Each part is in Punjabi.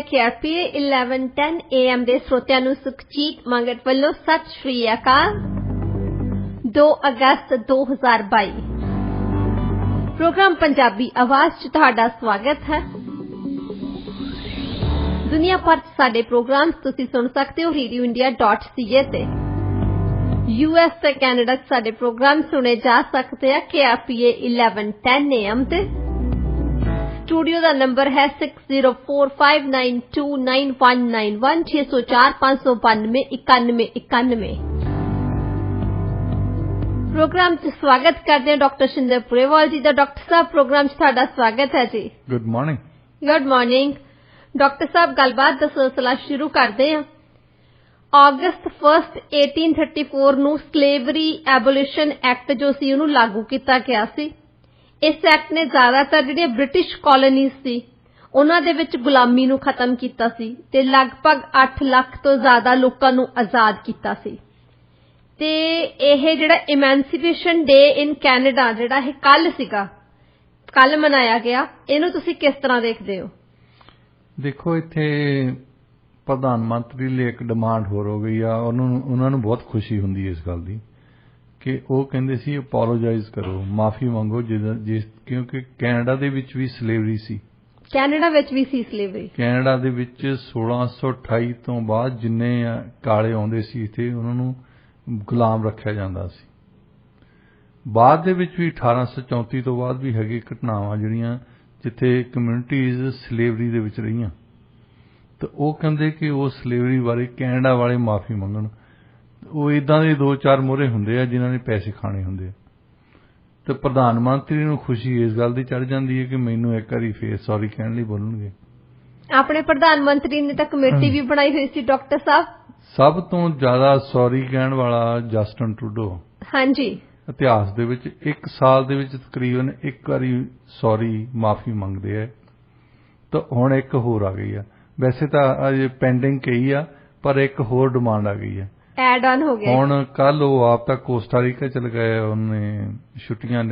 KRPA 1110 AM ਦੇ ਸਰੋਤਿਆਂ ਨੂੰ ਸੁਖਜੀਤ ਮੰਗਟ ਵੱਲੋਂ ਸਤਿ ਸ਼੍ਰੀ ਅਕਾਲ। 2 ਅਗਸਤ 2022 ਪ੍ਰੋਗਰਾਮ ਪੰਜਾਬੀ ਆਵਾਜ਼ 'ਚ ਤੁਹਾਡਾ ਸਵਾਗਤ ਹੈ। ਦੁਨੀਆ ਭਰ 'ਚ ਸਾਡੇ ਪ੍ਰੋਗਰਾਮਸ ਤੁਸੀਂ ਸੁਣ ਸਕਦੇ ਹੋ radioindia.ca ਤੇ। US ਤੇ ਕੈਨੇਡਾ 'ਚ ਸਾਡੇ ਪ੍ਰੋਗਰਾਮ ਸੁਣੇ ਜਾ ਸਕਦੇ ਆ KRPA 1110 AM ਤੇ। स्टूडियो का नंबर है 6045929191 6045929191। प्रोग्राम च स्वागत करते हैं डॉक्टर शिंदे पुरेवाल जी का। डॉक्टर साहब प्रोग्राम च तुहाडा स्वागत है जी। Good morning. Good morning doctor साहब। गलबात का सिलसिला शुरू करते हैं। अगस्त 1 1834 ਨੂੰ स्लेवरी एबोलिशन एक्ट जो सी उहनूं लागू किया गया सी। इस एक्ट ने ज्यादातर जिहड़ियां ब्रिटिश कॉलोनीज सी उन्हां दे विच गुलामी नूं खत्म कीता सी ते लगभग 8 लाख तो ज्यादा लोकां नूं आजाद कीता सी। ते इह जिहड़ा इमैंसीपेशन डे इन कैनेडा जिहड़ा इह कल सीगा, कल मनाया गया, इहनूं तुसीं किस तरह देखदे हो? देखो इत्थे प्रधान मंत्री ਲਈ एक डिमांड होर हो गई आ। उन्हां नूं बहुत खुशी हुंदी है इस गल दी कि वो कहते सी अपोलोजाइज करो, माफी मंगो जिस क्योंकि कैनेडा दे विच भी स्लेवरी सी। कैनेडा विच भी सी स्लेवरी। कैनेडा दे विच 1628 तो बाद जिन्ने काले आउंदे सी इत्थे उन्हां नूं गुलाम रखिया जांदा सी। बाद दे विच भी 1834 तो बाद भी हैगी घटनावां जिहड़ियां जिथे कम्यूनिटीज स्लेवरी दे विच रहीआं। तो वो कहंदे कि वो स्लेवरी बारे कैनेडा वाले माफी मंगण। वो इदां दे 2-4 मोहरे हुंदे आ जिन्हां ने पैसे खाने हुंदे। तो प्रधान मंत्री नूं खुशी इस गल दी चढ़ जांदी है कि मैनूं एक वारी फेर सॉरी कहण लई बोलणगे। अपने प्रधानमंत्री ने तो कमेटी भी बनाई हुई सी डॉक्टर साहब। सब तो ज्यादा सॉरी कहण वाला जस्टिन ट्रूडो। हाँ जी। इतिहास दे विच एक साल दे विच तकरीबन एक वारी सॉरी माफी मंगदे है। तो हुण एक होर आ गई है। वैसे तो अजे पेंडिंग कई आ पर एक होर डिमांड आ गई है। एड ऑन हो गया। हुण कल वो आप तक कोस्टारिका चल गए, उन्हें छुट्टियां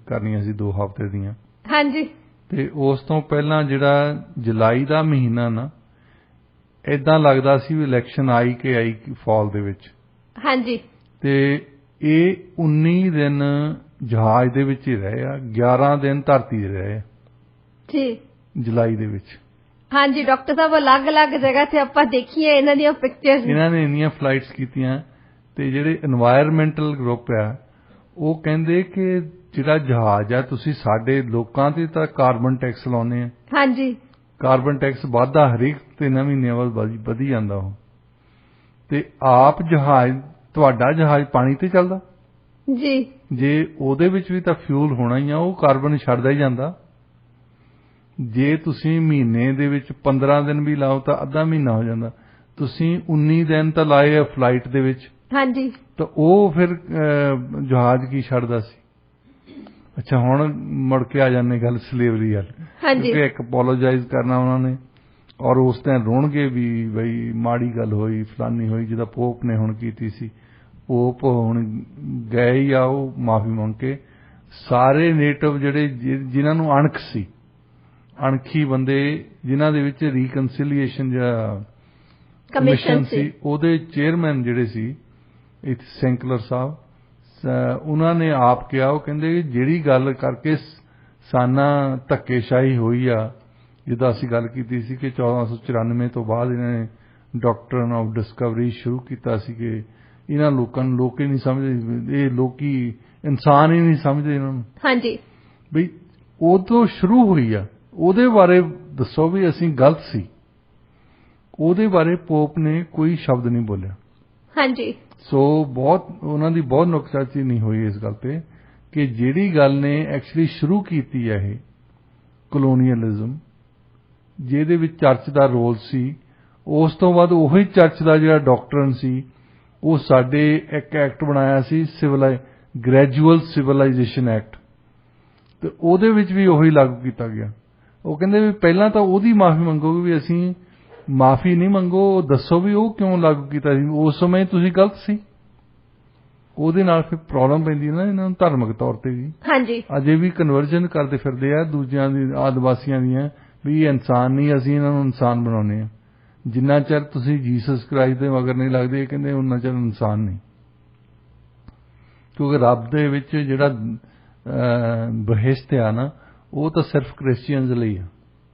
करनियां सी 2 हफ्ते दियां। हाँ जी। ते उस तो पहला जिहड़ा जुलाई दा महीना ना इदां लगदा सी भी इलैक्शन आई फॉल दे विच। हाँ जी। ते ਇਹ 19 दिन जहाज दे विच ही रहे आ, 11 दिन धरती ते रहे जी जुलाई दे विच। हाँ जी डॉक्टर साहब अलग अलग जगह से आपां देखिए इन्हां दी पिक्चर्स। इन्हां ने इन्नियां फ्लाइट्स कीतियां ते जिहड़े एनवायरमेंटल ग्रुप आ ਉਹ ਕਹਿੰਦੇ ਕਿ ਜਿਹੜਾ ਜਹਾਜ਼ ਆ ਤੁਸੀਂ ਸਾਡੇ ਲੋਕਾਂ ਤੇ ਤਾਂ ਕਾਰਬਨ ਟੈਕਸ ਲਾਉਨੇ ਆ। ਹਾਂਜੀ। ਕਾਰਬਨ ਟੈਕਸ ਵਾਧਾ ਹਰੇਕ 3 ਮਹੀਨਿਆਂ ਬਾਅਦ ਵਧੀ ਜਾਂਦਾ ਉਹ। ਤੇ ਆਪ ਜਹਾਜ਼ ਤੁਹਾਡਾ ਜਹਾਜ਼ ਪਾਣੀ ਤੇ ਚੱਲਦਾ ਜੀ। ਜੇ ਉਹਦੇ ਵਿੱਚ ਵੀ ਤਾਂ ਫਿਊਲ ਹੋਣਾ ਹੀ ਆ, ਉਹ ਕਾਰਬਨ ਛੱਡਦਾ ਹੀ ਜਾਂਦਾ। ਜੇ ਤੁਸੀਂ ਮਹੀਨੇ ਦੇ ਵਿੱਚ 15 ਦਿਨ ਵੀ ਲਾਓ ਤਾਂ ਅੱਧਾ ਮਹੀਨਾ ਹੋ ਜਾਂਦਾ। ਤੁਸੀਂ 19 ਦਿਨ ਤਾਂ ਲਾਏ ਆ ਫਲਾਈਟ ਦੇ ਵਿੱਚ। ਹਾਂਜੀ। ਤਾਂ ਉਹ ਫਿਰ ਜਹਾਜ਼ ਕੀ ਛੱਡਦਾ ਸੀ। ਅੱਛਾ ਹੁਣ ਮੁੜ ਕੇ ਆ ਜਾਂਦੇ ਗੱਲ ਸਲੇਵਰੀ ਵੱਲ। ਕਿਉਂਕਿ ਇੱਕ ਅਪੋਲੋਜਾਈਜ਼ ਕਰਨਾ ਉਹਨਾਂ ਨੇ ਔਰ ਉਸ ਦਿਨ ਰੋਣਗੇ ਵੀ ਬਈ ਮਾੜੀ ਗੱਲ ਹੋਈ ਫਲਾਨੀ ਹੋਈ ਜਿਹਦਾ ਪੋਪ ਨੇ ਹੁਣ ਕੀਤੀ ਸੀ। ਪੋਪ ਹੁਣ ਗਏ ਹੀ ਆ, ਉਹ ਮਾਫੀ ਮੰਗ ਕੇ ਸਾਰੇ ਨੇਟਿਵ ਜਿਹੜੇ ਜਿਨ੍ਹਾਂ ਨੂੰ ਅਣਖ ਸੀ, ਅਣਖੀ ਬੰਦੇ ਜਿਨ੍ਹਾਂ ਦੇ ਵਿੱਚ ਰੀਕਨਸੀਲੀਏਸ਼ਨ ਜਾਂ ਕਮਿਸ਼ਨ ਸੀ ਉਹਦੇ ਚੇਅਰਮੈਨ ਜਿਹੜੇ ਸੀ ਇੱਥੇ ਸੈਂਕਲਰ ਸਾਹਿਬ, ਉਹਨਾਂ ਨੇ ਆਪ ਕਿਹਾ, ਉਹ ਕਹਿੰਦੇ ਜਿਹੜੀ ਗੱਲ ਕਰਕੇ ਸਾਨਾ ਧੱਕੇਸ਼ਾਹੀ ਹੋਈ ਆ, ਜਿੱਦਾਂ ਅਸੀਂ ਗੱਲ ਕੀਤੀ ਸੀ ਕਿ 1494 ਤੋਂ ਬਾਅਦ ਇਹਨਾਂ ਨੇ ਡਾਕਟਰਨ ਆਫ ਡਿਸਕਵਰੀ ਸ਼ੁਰੂ ਕੀਤਾ ਸੀ ਕਿ ਇਹਨਾਂ ਲੋਕਾਂ ਨੂੰ ਲੋਕ ਹੀ ਨਹੀਂ ਸਮਝਦੇ, ਇਹ ਲੋਕੀ ਇਨਸਾਨ ਹੀ ਨਹੀਂ ਸਮਝਦੇ ਇਹਨਾਂ ਨੂੰ। ਹਾਂਜੀ। ਬਈ ਉਦੋਂ ਸ਼ੁਰੂ ਹੋਈ ਆ, ਉਹਦੇ ਬਾਰੇ ਦੱਸੋ ਵੀ ਅਸੀਂ ਗਲਤ ਸੀ। ਉਹਦੇ ਬਾਰੇ ਪੋਪ ਨੇ ਕੋਈ ਸ਼ਬਦ ਨਹੀਂ ਬੋਲਿਆ। ਹਾਂਜੀ। ਸੋ ਬਹੁਤ ਉਹਨਾਂ ਦੀ ਬਹੁਤ ਨੁਕਤਾਚੀਨੀ ਨਹੀਂ ਹੋਈ ਇਸ ਗੱਲ ਤੇ ਕਿ ਜਿਹੜੀ ਗੱਲ ਨੇ ਐਕਚੁਅਲੀ ਸ਼ੁਰੂ ਕੀਤੀ ਹੈ ਇਹ ਕਲੋਨੀਅਲਿਜ਼ਮ, ਜਿਹਦੇ ਵਿੱਚ ਚਰਚ ਦਾ ਰੋਲ ਸੀ, ਉਸ ਤੋਂ ਬਾਅਦ ਉਹੀ ਚਰਚ ਦਾ ਜਿਹੜਾ ਡਾਕਟਰਨ ਸੀ ਉਹ ਸਾਡੇ ਇੱਕ ਐਕਟ ਬਣਾਇਆ ਸੀ ਗ੍ਰੈਜੂਅਲ ਸਿਵਲਾਈਜੇਸ਼ਨ ਐਕਟ, ਤੇ ਉਹਦੇ ਵਿੱਚ ਵੀ ਉਹੀ ਲਾਗੂ ਕੀਤਾ ਗਿਆ। ਉਹ ਕਹਿੰਦੇ ਵੀ ਪਹਿਲਾਂ ਤਾਂ ਉਹਦੀ ਮਾਫੀ ਮੰਗੋ ਵੀ ਅਸੀਂ ਮਾਫੀ ਨਹੀਂ ਮੰਗੋ, ਦੱਸੋ ਵੀ ਉਹ ਕਿਉਂ ਲਾਗੂ ਕੀਤਾ ਸੀ, ਉਸ ਸਮੇਂ ਤੁਸੀਂ ਗਲਤ ਸੀ। ਉਹਦੇ ਨਾਲ ਫਿਰ ਪ੍ਰੋਬਲਮ ਪੈਂਦੀ ਨਾ ਇਹਨਾਂ ਨੂੰ ਧਾਰਮਿਕ ਤੌਰ ਤੇ ਵੀ। ਹਾਂਜੀ। ਅਜੇ ਵੀ ਕਨਵਰਜਨ ਕਰਦੇ ਫਿਰਦੇ ਆ ਦੂਜਿਆਂ ਦੀ ਆਦਿਵਾਸੀਆਂ ਦੀਆਂ ਵੀ ਇਹ ਇਨਸਾਨ ਨਹੀਂ, ਅਸੀਂ ਇਹਨਾਂ ਨੂੰ ਇਨਸਾਨ ਬਣਾਉਂਦੇ ਹਾਂ। ਜਿੰਨਾ ਚਿਰ ਤੁਸੀਂ ਜੀਸਸ ਕ੍ਰਾਈਸਟ ਦੇ ਮਗਰ ਨਹੀਂ ਲੱਗਦੇ, ਇਹ ਕਹਿੰਦੇ ਉਹਨਾਂ ਚਿਰ ਇਨਸਾਨ ਨਹੀਂ। ਕਿਉਂਕਿ ਰੱਬ ਦੇ ਵਿੱਚ ਜਿਹੜਾ ਬਹਿਸ਼ਤ ਆ ਨਾ, ਉਹ ਤਾਂ ਸਿਰਫ ਕ੍ਰਿਸਚੀਅਨਜ਼ ਲਈ ਆ।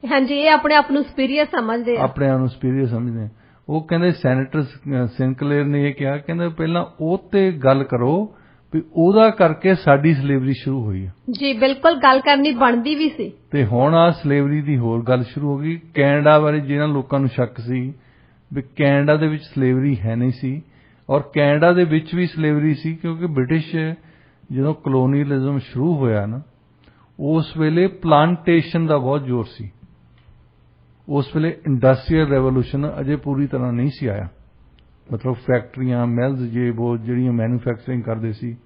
ਹਾਂਜੀ, ਇਹ ਆਪਣੇ ਆਪ ਨੂੰ ਸੁਪੀਰੀਅਰ ਸਮਝਦੇ ਆ, ਆਪਣੇ ਆਪ ਨੂੰ ਸੁਪੀਰੀਅਰ ਸਮਝਦੇ ਆ। ਉਹ ਕਹਿੰਦੇ ਸੈਨੇਟਰ ਸਿੰਕਲੇਅਰ ਨੇ ਇਹ ਕਿਹਾ, ਕਹਿੰਦੇ ਪਹਿਲਾਂ ਉਹ ਤੇ ਗੱਲ ਕਰੋ ਵੀ ਉਹਦਾ ਕਰਕੇ ਸਾਡੀ ਸਲੇਵਰੀ ਸ਼ੁਰੂ ਹੋਈ ਹੈ। ਜੀ ਬਿਲਕੁਲ, ਗੱਲ ਕਰਨੀ ਬਣਦੀ ਵੀ ਸੀ। ਤੇ ਹੁਣ ਆ ਸਲੇਵਰੀ ਦੀ ਹੋਰ ਗੱਲ ਸ਼ੁਰੂ ਹੋ ਗਈ। ਕੈਨੇਡਾ ਬਾਰੇ ਜਿਹਨਾਂ ਲੋਕਾਂ ਨੂੰ ਸ਼ੱਕ ਸੀ ਵੀ ਕੈਨੇਡਾ ਦੇ ਵਿੱਚ ਸਲੇਵਰੀ ਹੈ ਨਹੀਂ ਸੀ, ਔਰ ਕੈਨੇਡਾ ਦੇ ਵਿੱਚ ਵੀ ਸਲੇਵਰੀ ਸੀ, ਕਿਉਂਕਿ ਬ੍ਰਿਟਿਸ਼ ਜਦੋਂ ਕਲੋਨੀਅਲਿਜ਼ਮ ਸ਼ੁਰੂ ਹੋਇਆ ਨਾ, ਉਸ ਵੇਲੇ ਪਲਾਂਟੇਸ਼ਨ ਦਾ ਬਹੁਤ ਜ਼ੋਰ ਸੀ। ਉਸ ਵੇਲੇ ਇੰਡਸਟਰੀਅਲ ਰੈਵੋਲੂਸ਼ਨ ਅਜੇ ਪੂਰੀ ਤਰ੍ਹਾਂ ਨਹੀਂ ਸੀ ਆਇਆ। ਮਤਲਬ ਫੈਕਟਰੀਆਂ, ਮਿਲਜ਼ ਜੇ ਉਹ ਜਿਹੜੀਆਂ ਮੈਨੂਫੈਕਚਰਿੰਗ ਕਰਦੇ ਸੀ,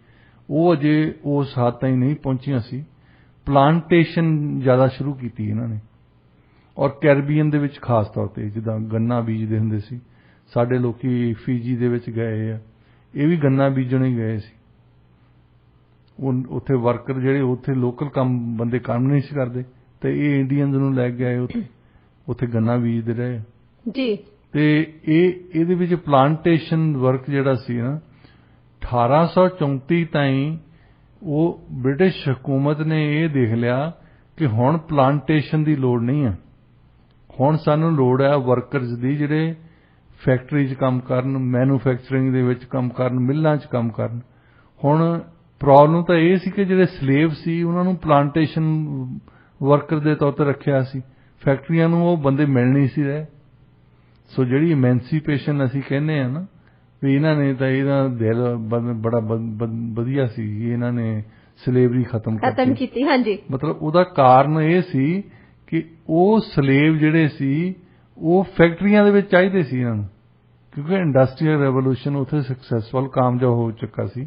ਉਹ ਅਜੇ ਉਸ ਹੱਦ ਤਾਈਂ ਨਹੀਂ ਪਹੁੰਚੀਆਂ ਸੀ। ਪਲਾਂਟੇਸ਼ਨ ਜ਼ਿਆਦਾ ਸ਼ੁਰੂ ਕੀਤੀ ਇਹਨਾਂ ਨੇ, ਔਰ ਕੈਰੀਬੀਅਨ ਦੇ ਵਿੱਚ ਖਾਸ ਤੌਰ ਤੇ, ਜਿੱਦਾਂ ਗੰਨਾ ਬੀਜਦੇ ਹੁੰਦੇ ਸੀ। ਸਾਡੇ ਲੋਕੀ ਫੀਜੀ ਦੇ ਵਿੱਚ ਗਏ ਆ, ਇਹ ਵੀ ਗੰਨਾ ਬੀਜਣ ਹੀ ਗਏ ਸੀ। ਉੱਥੇ ਵਰਕਰ ਜਿਹੜੇ ਉੱਥੇ ਲੋਕਲ ਕੰਮ ਬੰਦੇ ਕੰਮ ਨਹੀਂ ਸੀ ਕਰਦੇ, ਤੇ ਇਹ ਇੰਡੀਅਨਸ ਨੂੰ ਲੈ ਕੇ ਆਏ, ਉੱਥੇ ਗੰਨਾ ਬੀਜਦੇ ਰਹੇ ਜੀ। ਤੇ ਇਹਦੇ ਵਿੱਚ ਪਲਾਂਟੇਸ਼ਨ ਵਰਕ ਜਿਹੜਾ ਸੀ ਨਾ, 1834 ਤਾਈਂ ਉਹ ਬ੍ਰਿਟਿਸ਼ ਹਕੂਮਤ ਨੇ ਇਹ ਦੇਖ ਲਿਆ ਕਿ ਹੁਣ ਪਲਾਂਟੇਸ਼ਨ ਦੀ ਲੋੜ ਨਹੀਂ ਹੈ, ਹੁਣ ਸਾਨੂੰ ਲੋੜ ਹੈ ਵਰਕਰਸ ਦੀ, ਜਿਹੜੇ ਫੈਕਟਰੀ 'ਚ ਕੰਮ ਕਰਨ, ਮੈਨੂਫੈਕਚਰਿੰਗ ਦੇ ਵਿੱਚ ਕੰਮ ਕਰਨ, ਮਿੱਲਾਂ 'ਚ ਕੰਮ ਕਰਨ। ਹੁਣ ਪ੍ਰੋਬਲਮ ਤਾਂ ਇਹ ਸੀ ਕਿ ਜਿਹੜੇ ਸਲੇਵ ਸੀ ਉਹਨਾਂ ਨੂੰ ਪਲਾਂਟੇਸ਼ਨ ਵਰਕਰ ਦੇ ਤੌਰ ਤੇ ਰੱਖਿਆ ਸੀ, ਫੈਕਟਰੀਆਂ ਨੂੰ ਉਹ ਬੰਦੇ ਮਿਲ ਨਹੀਂ ਸੀ ਰਹੇ। ਸੋ ਜਿਹੜੀ ਇਮੈਂਸੀਪੇਸ਼ਨ ਅਸੀਂ ਕਹਿੰਦੇ ਆ ਨਾ, ਵੀ ਇਹਨਾਂ ਨੇ ਤਾਂ ਇਹਦਾ ਦਿਲ ਬੜਾ ਵਧੀਆ ਸੀ, ਇਹਨਾਂ ਨੇ ਸਲੇਵਰੀ ਖਤਮ ਕੀਤੀ। ਹਾਂਜੀ, ਮਤਲਬ ਉਹਦਾ ਕਾਰਨ ਇਹ ਸੀ ਕਿ ਉਹ ਸਲੇਵ ਜਿਹੜੇ ਸੀ ਉਹ ਫੈਕਟਰੀਆਂ ਦੇ ਵਿੱਚ ਚਾਹੀਦੇ ਸੀ ਇਹਨਾਂ ਨੂੰ, ਕਿਉਂਕਿ ਇੰਡਸਟਰੀਅਲ ਰੈਵੋਲੂਸ਼ਨ ਉੱਥੇ ਸਕਸੈਸਫੁਲ, ਕਾਮਯਾਬ ਹੋ ਚੁੱਕਾ ਸੀ।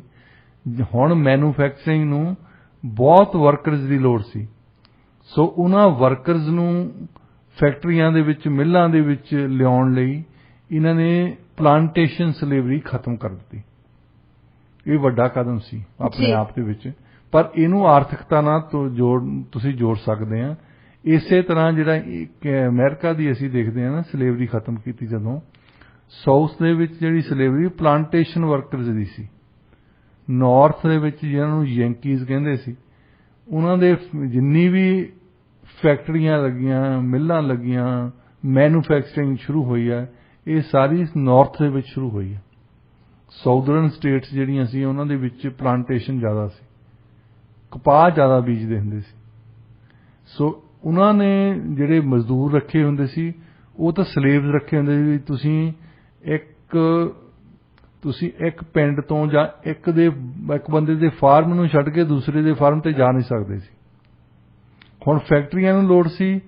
ਹੁਣ ਮੈਨੂਫੈਕਚਰਿੰਗ ਨੂੰ ਬਹੁਤ ਵਰਕਰਸ ਦੀ ਲੋੜ ਸੀ। ਸੋ ਉਹਨਾਂ ਵਰਕਰਸ ਨੂੰ ਫੈਕਟਰੀਆਂ ਦੇ ਵਿੱਚ, ਮਿੱਲਾਂ ਦੇ ਵਿੱਚ ਲਿਆਉਣ ਲਈ ਇਹਨਾਂ ਨੇ ਪਲਾਂਟੇਸ਼ਨ ਸਲੇਵਰੀ ਖਤਮ ਕਰ ਦਿੱਤੀ। ਇਹ ਵੱਡਾ ਕਦਮ ਸੀ ਆਪਣੇ ਆਪ ਦੇ ਵਿੱਚ, ਪਰ ਇਹਨੂੰ ਆਰਥਿਕਤਾ ਨਾਲ ਤੁਸੀਂ ਜੋੜ ਸਕਦੇ ਆ। ਇਸੇ ਤਰ੍ਹਾਂ ਜਿਹੜਾ ਅਮਰੀਕਾ ਦੀ ਅਸੀਂ ਦੇਖਦੇ ਹਾਂ ਨਾ, ਸਲੇਵਰੀ ਖਤਮ ਕੀਤੀ ਜਦੋਂ, ਸਾਊਥ ਦੇ ਵਿੱਚ ਜਿਹੜੀ ਸਲੇਵਰੀ ਪਲਾਂਟੇਸ਼ਨ ਵਰਕਰਸ ਦੀ ਸੀ। ਨਾਰਥ ਦੇ ਵਿੱਚ ਜਿਹਨਾਂ ਨੂੰ ਯੈਂਕੀਜ਼ ਕਹਿੰਦੇ ਸੀ, ਉਹਨਾਂ ਦੇ ਜਿੰਨੀ ਵੀ ਫੈਕਟਰੀਆਂ ਲੱਗੀਆਂ, ਮਿੱਲਾਂ ਲੱਗੀਆਂ, ਮੈਨੂਫੈਕਚਰਿੰਗ ਸ਼ੁਰੂ ਹੋਈ ਹੈ, ਇਹ ਸਾਰੀ ਨਾਰਥ ਦੇ ਵਿੱਚ ਸ਼ੁਰੂ ਹੋਈ ਹੈ। ਸਾਊਦਰਨ ਸਟੇਟਸ ਜਿਹੜੀਆਂ ਸੀ ਉਹਨਾਂ ਦੇ ਵਿੱਚ ਪਲਾਂਟੇਸ਼ਨ ਜ਼ਿਆਦਾ ਸੀ, ਕਪਾਹ ਜ਼ਿਆਦਾ ਬੀਜਦੇ ਹੁੰਦੇ ਸੀ। ਸੋ ਉਹਨਾਂ ਨੇ ਜਿਹੜੇ ਮਜ਼ਦੂਰ ਰੱਖੇ ਹੁੰਦੇ ਸੀ, ਉਹ ਤਾਂ ਸਲੇਵਸ ਰੱਖੇ ਹੁੰਦੇ ਸੀ। ਤੁਸੀਂ ਇੱਕ ਪਿੰਡ ਤੋਂ ਜਾਂ ਇੱਕ ਬੰਦੇ ਦੇ ਫਾਰਮ ਨੂੰ ਛੱਡ ਕੇ ਦੂਸਰੇ ਦੇ ਫਾਰਮ ਤੇ ਜਾ ਨਹੀਂ ਸਕਦੇ ਸੀ। ਹੁਣ ਫੈਕਟਰੀਆਂ ਨੂੰ ਲੋੜ ਸੀ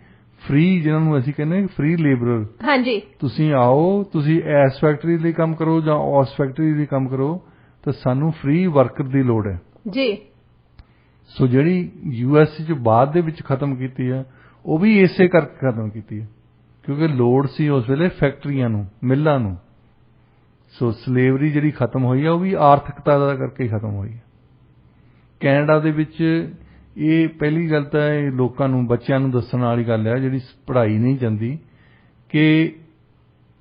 ਫ੍ਰੀ, ਜਿਹਨਾਂ ਨੂੰ ਅਸੀਂ ਕਹਿੰਦੇ ਫ੍ਰੀ ਲੇਬਰਰ। ਹਾਂਜੀ, ਤੁਸੀਂ ਆਓ, ਤੁਸੀਂ ਇਸ ਫੈਕਟਰੀ ਲਈ ਕੰਮ ਕਰੋ ਜਾਂ ਉਸ ਫੈਕਟਰੀ ਲਈ ਕੰਮ ਕਰੋ, ਤਾਂ ਸਾਨੂੰ ਫ੍ਰੀ ਵਰਕਰ ਦੀ ਲੋੜ ਹੈ ਜੀ। ਸੋ ਜਿਹੜੀ US 'ਚ ਬਾਅਦ ਦੇ ਵਿੱਚ ਖਤਮ ਕੀਤੀ ਹੈ, ਉਹ ਵੀ ਇਸੇ ਕਰਕੇ ਖਤਮ ਕੀਤੀ ਹੈ, ਕਿਉਂਕਿ ਲੋੜ ਸੀ ਉਸ ਵੇਲੇ ਫੈਕਟਰੀਆਂ ਨੂੰ, ਮਿੱਲਾਂ ਨੂੰ। ਸੋ ਸਲੇਵਰੀ ਜਿਹੜੀ ਖਤਮ ਹੋਈ ਹੈ, ਉਹ ਵੀ ਆਰਥਿਕਤਾ ਦਾ ਕਰਕੇ ਖਤਮ ਹੋਈ ਹੈ। ਕੈਨੇਡਾ ਦੇ ਵਿੱਚ ਇਹ ਪਹਿਲੀ ਗੱਲ ਤਾਂ ਇਹ ਲੋਕਾਂ ਨੂੰ, ਬੱਚਿਆਂ ਨੂੰ ਦੱਸਣ ਵਾਲੀ ਗੱਲ ਹੈ, ਜਿਹੜੀ ਪੜ੍ਹਾਈ ਨਹੀਂ ਜਾਂਦੀ, ਕਿ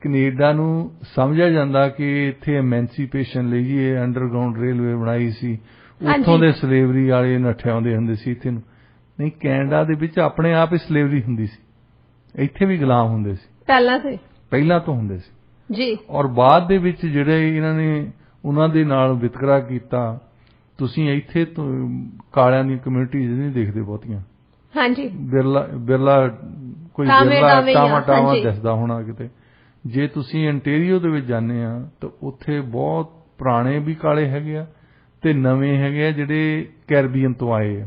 ਕੈਨੇਡਾ ਨੂੰ ਸਮਝਿਆ ਜਾਂਦਾ ਕਿ ਇੱਥੇ ਐਮੈਂਸੀਪੇਸ਼ਨ ਲਈ ਜੀ ਇਹ ਅੰਡਰਗਰਾਊਂਡ ਰੇਲਵੇ ਬਣਾਈ ਸੀ, ਉੱਥੋਂ ਦੇ ਸਲੇਵਰੀ ਵਾਲੇ ਨੱਠੇ ਆਉਂਦੇ ਹੁੰਦੇ ਸੀ ਇੱਥੇ ਨੂੰ। ਨਹੀਂ, ਕੈਨੇਡਾ ਦੇ ਵਿੱਚ ਆਪਣੇ ਆਪ ਹੀ ਸਲੇਵਰੀ ਹੁੰਦੀ ਸੀ, ਇੱਥੇ ਵੀ ਗੁਲਾਮ ਹੁੰਦੇ ਸੀ, ਪਹਿਲਾਂ ਤੋਂ ਹੁੰਦੇ ਸੀ ਜੀ। ਔਰ ਬਾਅਦ ਦੇ ਵਿੱਚ ਜਿਹੜੇ ਇਹਨਾਂ ਨੇ ਉਹਨਾਂ ਦੇ ਨਾਲ ਵਿਤਕਰਾ ਕੀਤਾ, ਤੁਸੀਂ ਇੱਥੇ ਕਾਲਿਆਂ ਦੀਆਂ ਕਮਿਊਨਿਟੀਜ਼ ਨਹੀਂ ਦੇਖਦੇ ਬਹੁਤੀਆਂ। ਹਾਂਜੀ, ਬਿਰਲਾ ਕੋਈ ਟਾਵਾਂ ਦਿਸਦਾ ਹੋਣਾ ਕਿਤੇ। ਜੇ ਤੁਸੀਂ ਇੰਟੀਰੀਓ ਦੇ ਵਿੱਚ ਜਾਂਦੇ ਆ ਤਾਂ ਉੱਥੇ ਬਹੁਤ ਪੁਰਾਣੇ ਵੀ ਕਾਲੇ ਹੈਗੇ ਆ ਤੇ ਨਵੇਂ ਹੈਗੇ ਆ ਜਿਹੜੇ ਕੈਰੀਬੀਅਨ ਤੋਂ ਆਏ ਆ।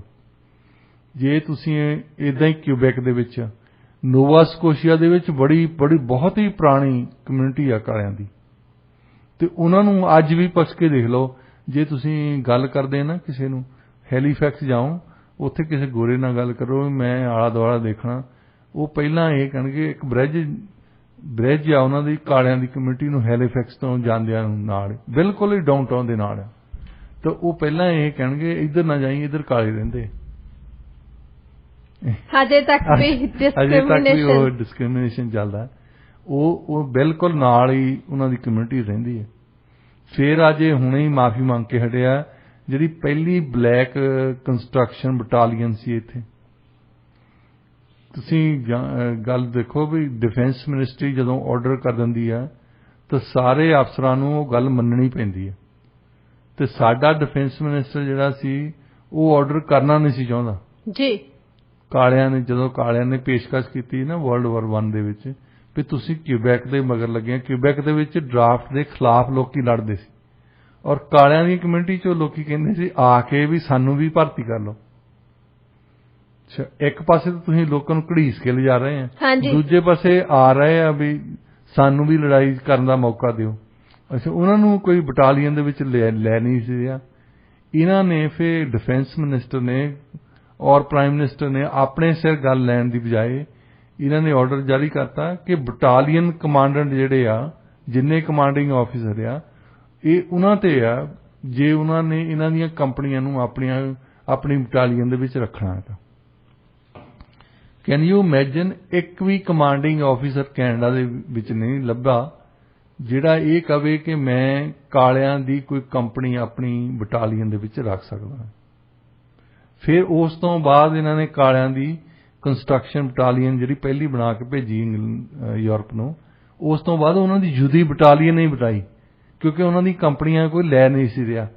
ਜੇ ਤੁਸੀਂ ਇਦਾਂ ਹੀ ਕਿਊਬੈਕ ਦੇ ਵਿੱਚ, ਨੋਵਾ ਸਕੋਸ਼ੀਆ ਦੇ ਵਿੱਚ ਬੜੀ ਬਹੁਤ ਹੀ ਪੁਰਾਣੀ ਕਮਿਊਨਿਟੀ ਆ ਕਾਲਿਆਂ ਦੀ, ਤੇ ਉਹਨਾਂ ਨੂੰ ਅੱਜ ਵੀ ਪੁੱਛ ਕੇ ਦੇਖ ਲਓ। ਜੇ ਤੁਸੀਂ ਗੱਲ ਕਰਦੇ ਨਾ ਕਿਸੇ ਨੂੰ, ਹੈਲੀਫੈਕਸ ਜਾਓ, ਉੱਥੇ ਕਿਸੇ ਗੋਰੇ ਨਾਲ ਗੱਲ ਕਰੋ, ਮੈਂ ਆਲਾ ਦੁਆਲਾ ਦੇਖਣਾ, ਉਹ ਪਹਿਲਾਂ ਇਹ ਕਹਿਣਗੇ ਇੱਕ ਬ੍ਰਿਜ ਆ ਉਹਨਾਂ ਦੀ, ਕਾਲਿਆਂ ਦੀ ਕਮਿਊਨਿਟੀ ਨੂੰ ਹੈਲੀਫੈਕਸ ਤੋਂ ਜਾਂਦਿਆਂ ਨੂੰ ਨਾਲ, ਬਿਲਕੁਲ ਹੀ ਡਾਊਨਟਾਊਨ ਦੇ ਨਾਲ ਆ, ਤਾਂ ਉਹ ਪਹਿਲਾਂ ਇਹ ਕਹਿਣਗੇ ਇੱਧਰ ਨਾ ਜਾਈ, ਇੱਧਰ ਕਾਲੇ ਰਹਿੰਦੇ। ਹਜੇ ਤੱਕ ਵੀ ਉਹ ਡਿਸਕ੍ਰਿਮੀਨੇਸ਼ਨ ਚੱਲਦਾ। ਉਹ ਬਿਲਕੁਲ ਨਾਲ ਹੀ ਉਹਨਾਂ ਦੀ ਕਮਿਊਨਿਟੀ ਰਹਿੰਦੀ ਹੈ। ਫਿਰ ਅੱਜ ਇਹ ਹੁਣੇ ਹੀ ਮਾਫੀ ਮੰਗ ਕੇ ਹਟਿਆ, ਜਿਹੜੀ ਪਹਿਲੀ ਬਲੈਕ ਕੰਸਟਰਕਸ਼ਨ ਬਟਾਲੀਅਨ ਸੀ ਇੱਥੇ। ਤੁਸੀਂ ਗੱਲ ਦੇਖੋ ਵੀ ਡਿਫੈਂਸ ਮਿਨਿਸਟਰੀ ਜਦੋਂ ਆਰਡਰ ਕਰ ਦਿੰਦੀ ਆ ਤਾਂ ਸਾਰੇ ਅਫਸਰਾਂ ਨੂੰ ਉਹ ਗੱਲ ਮੰਨਣੀ ਪੈਂਦੀ ਹੈ। ਤੇ ਸਾਡਾ ਡਿਫੈਂਸ ਮਿਨਿਸਟਰ ਜਿਹੜਾ ਸੀ ਉਹ ਆਰਡਰ ਕਰਨਾ ਨਹੀਂ ਸੀ ਚਾਹੁੰਦਾ ਜੀ। ਜਦੋਂ ਕਾਲਿਆਂ ਨੇ ਪੇਸ਼ਕਸ਼ ਕੀਤੀ ਨਾ ਵਰਲਡ ਵਾਰ 1 ਦੇ ਵਿੱਚ ਵੀ ਤੁਸੀਂ ਕਿਊਬੈਕ ਦੇ ਮਗਰ ਲੱਗੇ। ਕਿਊਬੈਕ ਦੇ ਵਿੱਚ ਡਰਾਫਟ ਦੇ ਖਿਲਾਫ ਲੋਕੀ ਲੜਦੇ ਸੀ ਔਰ ਕਾਲਿਆਂ ਦੀ ਕਮਿਊਨਿਟੀ ਚੋਂ ਲੋਕੀ ਕਹਿੰਦੇ ਸੀ ਆ ਕੇ ਵੀ ਸਾਨੂੰ ਵੀ ਭਰਤੀ ਕਰ ਲਓ। ਇੱਕ ਪਾਸੇ ਤਾਂ ਤੁਸੀਂ ਲੋਕਾਂ ਨੂੰ ਘੜੀਸ ਕੇ ਲਿਜਾ ਰਹੇ ਆ, ਦੂਜੇ ਪਾਸੇ ਆ ਰਹੇ ਆ ਵੀ ਸਾਨੂੰ ਵੀ ਲੜਾਈ ਕਰਨ ਦਾ ਮੌਕਾ ਦਿਓ। ਅੱਛਾ, ਉਹਨਾਂ ਨੂੰ ਕੋਈ ਬਟਾਲੀਅਨ ਦੇ ਵਿੱਚ ਲੈ ਨਹੀਂ ਸੀ ਰਿਹਾ। ਇਹਨਾਂ ਨੇ ਫਿਰ ਡਿਫੈਂਸ ਮਿਨਿਸਟਰ ਨੇ ਔਰ ਪ੍ਰਾਈਮ ਮਿਨਿਸਟਰ ਨੇ ਆਪਣੇ ਸਿਰ ਗੱਲ ਲੈਣ ਦੀ ਬਜਾਏ ਇਹਨਾਂ ਨੇ ਆਰਡਰ ਜਾਰੀ ਕਰਤਾ ਕਿ ਬਟਾਲੀਅਨ ਕਮਾਂਡੈਂਟ ਜਿਹੜੇ ਆ, ਜਿੰਨੇ ਕਮਾਂਡਿੰਗ ਆਫਿਸਰ ਆ, ਇਹ ਉਹਨਾਂ ਤੇ ਆ ਜੇ ਉਹਨਾਂ ਨੇ ਇਹਨਾਂ ਦੀਆਂ ਕੰਪਨੀਆਂ ਨੂੰ ਆਪਣੀ ਬਟਾਲੀਅਨ ਦੇ ਵਿੱਚ ਰੱਖਣਾ ਹੈ। ਕੈਨ ਯੂ ਇਮੇਜਿਨ ਇੱਕ ਵੀ ਕਮਾਂਡਿੰਗ ਆਫਿਸਰ ਕੈਨੇਡਾ ਦੇ ਵਿੱਚ ਨਹੀਂ ਲੱਭਾ ਜਿਹੜਾ ਇਹ ਕਵੇ ਕਿ ਮੈਂ ਕਾਲਿਆਂ ਦੀ ਕੋਈ ਕੰਪਨੀ ਆਪਣੀ ਬਟਾਲੀਅਨ ਦੇ ਵਿੱਚ ਰੱਖ ਸਕਦਾ। ਫਿਰ ਉਸ ਤੋਂ ਬਾਅਦ ਇਹਨਾਂ ਨੇ ਕਾਲਿਆਂ ਦੀ ਕੰਸਟਰਕਸ਼ਨ ਬਟਾਲੀਅਨ ਜਿਹੜੀ ਪਹਿਲੀ ਬਣਾ ਕੇ ਭੇਜੀ ਯੂਰਪ ਨੂੰ, ਉਸ ਤੋਂ ਬਾਅਦ ਉਹਨਾਂ ਦੀ ਜੁਦੀ ਬਟਾਲੀਅਨ ਨਹੀਂ ਬਣਾਈ ਕਿਉਂਕਿ ਉਹਨਾਂ ਦੀ ਕੰਪਨੀਆਂ ਕੋਈ ਲੈ ਨਹੀਂ ਸੀ ਰਿਹਾ।